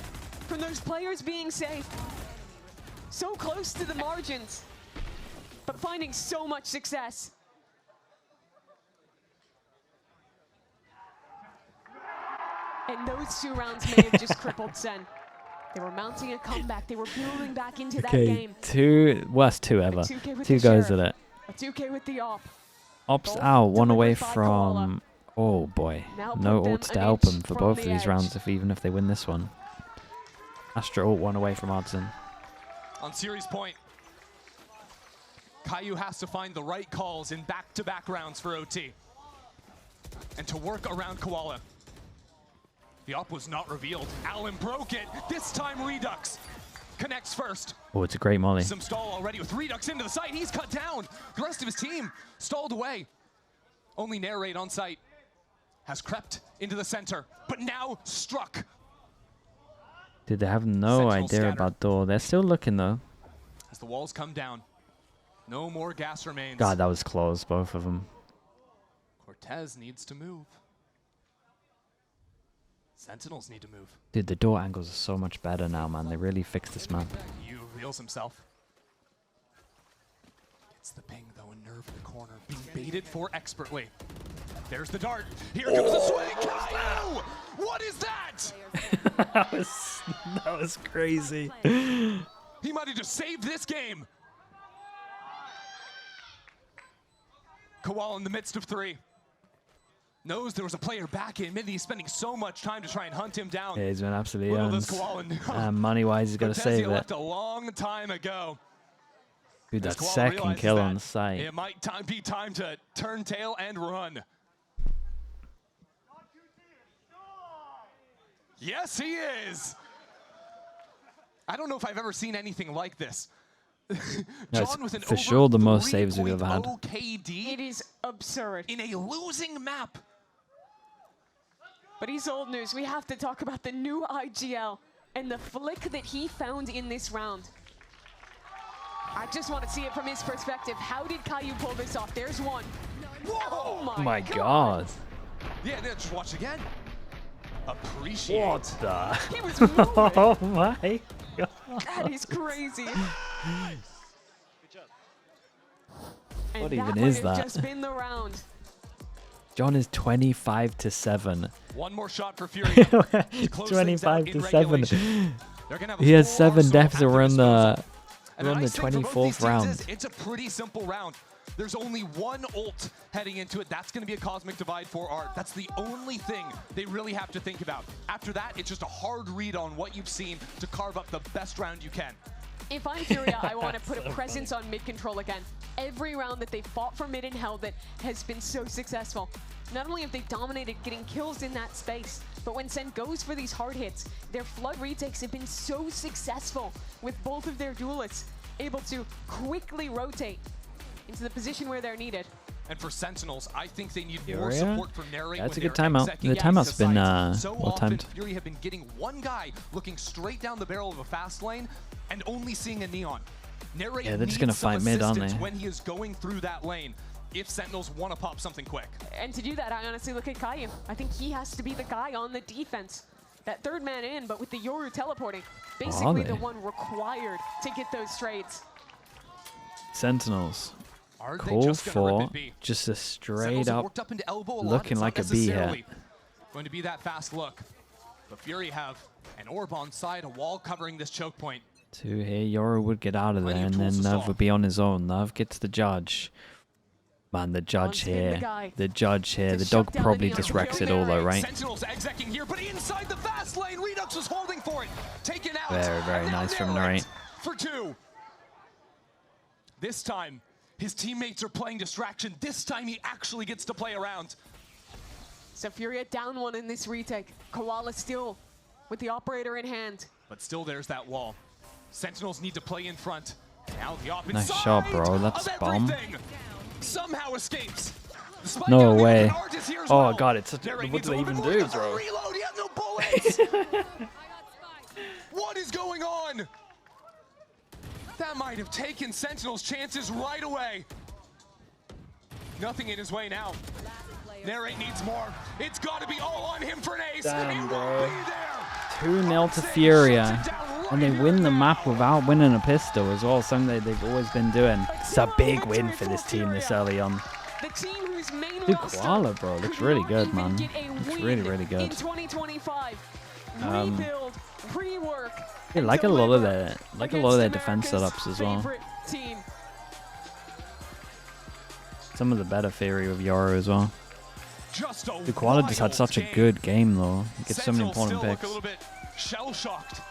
from those players being safe. So close to the margins, but finding so much success. And those 2 rounds may have just crippled Sen. They were mounting a comeback. They were building back into that Okay, game. worst 2 ever. 2K with 2 the goes Sheriff. at it. A 2K with the op. Ops Both out, one away delivered by Koala. from... Oh boy, Now no put them ults an to help inch him for from both the of these edge. rounds, even if they win this one. Astra ult, one away from Artson. On series point, Kyu has to find the right calls in back-to-back rounds for OT. And to work around Koala. The op was not revealed. Allen broke it. This time Redux connects first. Oh, it's a great molly. Some stall already with Redux into the site. He's cut down. The rest of his team stalled away. Only Narrate on site has crept into the center, but now struck. Dude, they have no Sentinel idea scattered. about door. They're still looking though. As the walls come down, no more gas remains. God, that was close, both of them. Cortez needs to move. Sentinels need to move. Dude, the door angles are so much better now, man. They really fixed this map. Yu reveals himself. Gets the ping, though, a nerve in the corner. Being baited for expertly. There's the dart. Here comes the swing. Kyu! What is that? that was crazy. He might have just saved this game. Koala in the midst of 3. Knows there was a player back in mid. He's spending so much time to try and hunt him down. Yeah, he's been absolutely Little owned. does Koala know. Money-wise, he's got to Cortezia save it. left a long time ago. Dude, As that Koala second realizes kill that on the site. It might be time to turn tail and run. Yes, he is. I don't know if I've ever seen anything like this. That's John with an for over sure the most saves we've ever had. 3.0 KD It is absurd. in a losing map. But he's old news. We have to talk about the new IGL and the flick that he found in this round. I just want to see it from his perspective. How did Kyu pull this off? There's one. Whoa! Oh My God. Yeah, just watch again. Appreciate. What the? He was moving. Oh my God. That is crazy. Good job. And What that even might is have that? just been the round. John is 25-7. One more shot for Furia. to close things out 25 in to 7. regulation. They're gonna have He has 4 7 so deaths at their around disposal. the And the around the nice thing for both these 24th teams round. is it's a pretty simple round. There's only one ult heading into it. That's going to be a Cosmic Divide for Art. That's the only thing they really have to think about. After that, it's just a hard read on what you've seen to carve up the best round you can. If I'm Furia, I want to put a presence on mid control again. Every round that they fought for mid and held it has been so successful. Not only have they dominated getting kills in that space, but when SEN goes for these hard hits, their flood retakes have been so successful with both of their duelists able to quickly rotate into the position where they're needed. And for Sentinels, I think they need more support from narrate. That's a good timeout. The timeout's been well timed. Fury have been getting one guy looking straight down the barrel of a fast lane and only seeing a neon. Narrate they're just gonna fight mid, aren't they? When he is going through that lane, if Sentinels want to pop something quick. And to do that, I honestly look at Caillou. I think he has to be the guy on the defense. That third man in, but with the Yoru teleporting, basically the one required to get those trades. Sentinels. Call for just a straight up looking like a B here. Going to be that fast look. But Fury have an orb on side, a wall covering this choke point. Two here, Yoru would get out of there, and then Nerve would be on his own. Nerve gets the judge. Man, the judge here. The judge here. The dog probably just wrecks it all though, right? Sentinels execing here, but inside the fast lane, Redux was holding for it. Taken out. Very, very nice from Narrate. For 2. This time, his teammates are playing distraction. This time he actually gets to play around. So Furia down 1 in this retake. Koala still with the operator in hand. But still there's that wall. Sentinels need to play in front. Now the op Nice shot, bro. That's bomb. Somehow escapes. No way. Oh god, it's such, what do they even do, bro? Reload, he has no bullets. What is going on? That might have taken Sentinel's chances right away. Nothing in his way now. Narrate needs more. It's got to be all on him for an ace. Damn, bro. 2-0 to Furia. And they win the map without winning a pistol as well, something they've always been doing. It's a big win for this team this early on. Dude, Koala, bro, looks really good, man. Looks really, really good. In 2025, rebuild, rework, I like a lot of their defense setups as well. Some of the better Fury with Yoru as well. The Koala just had such a good game though. He gets so many important picks. Shell shocked.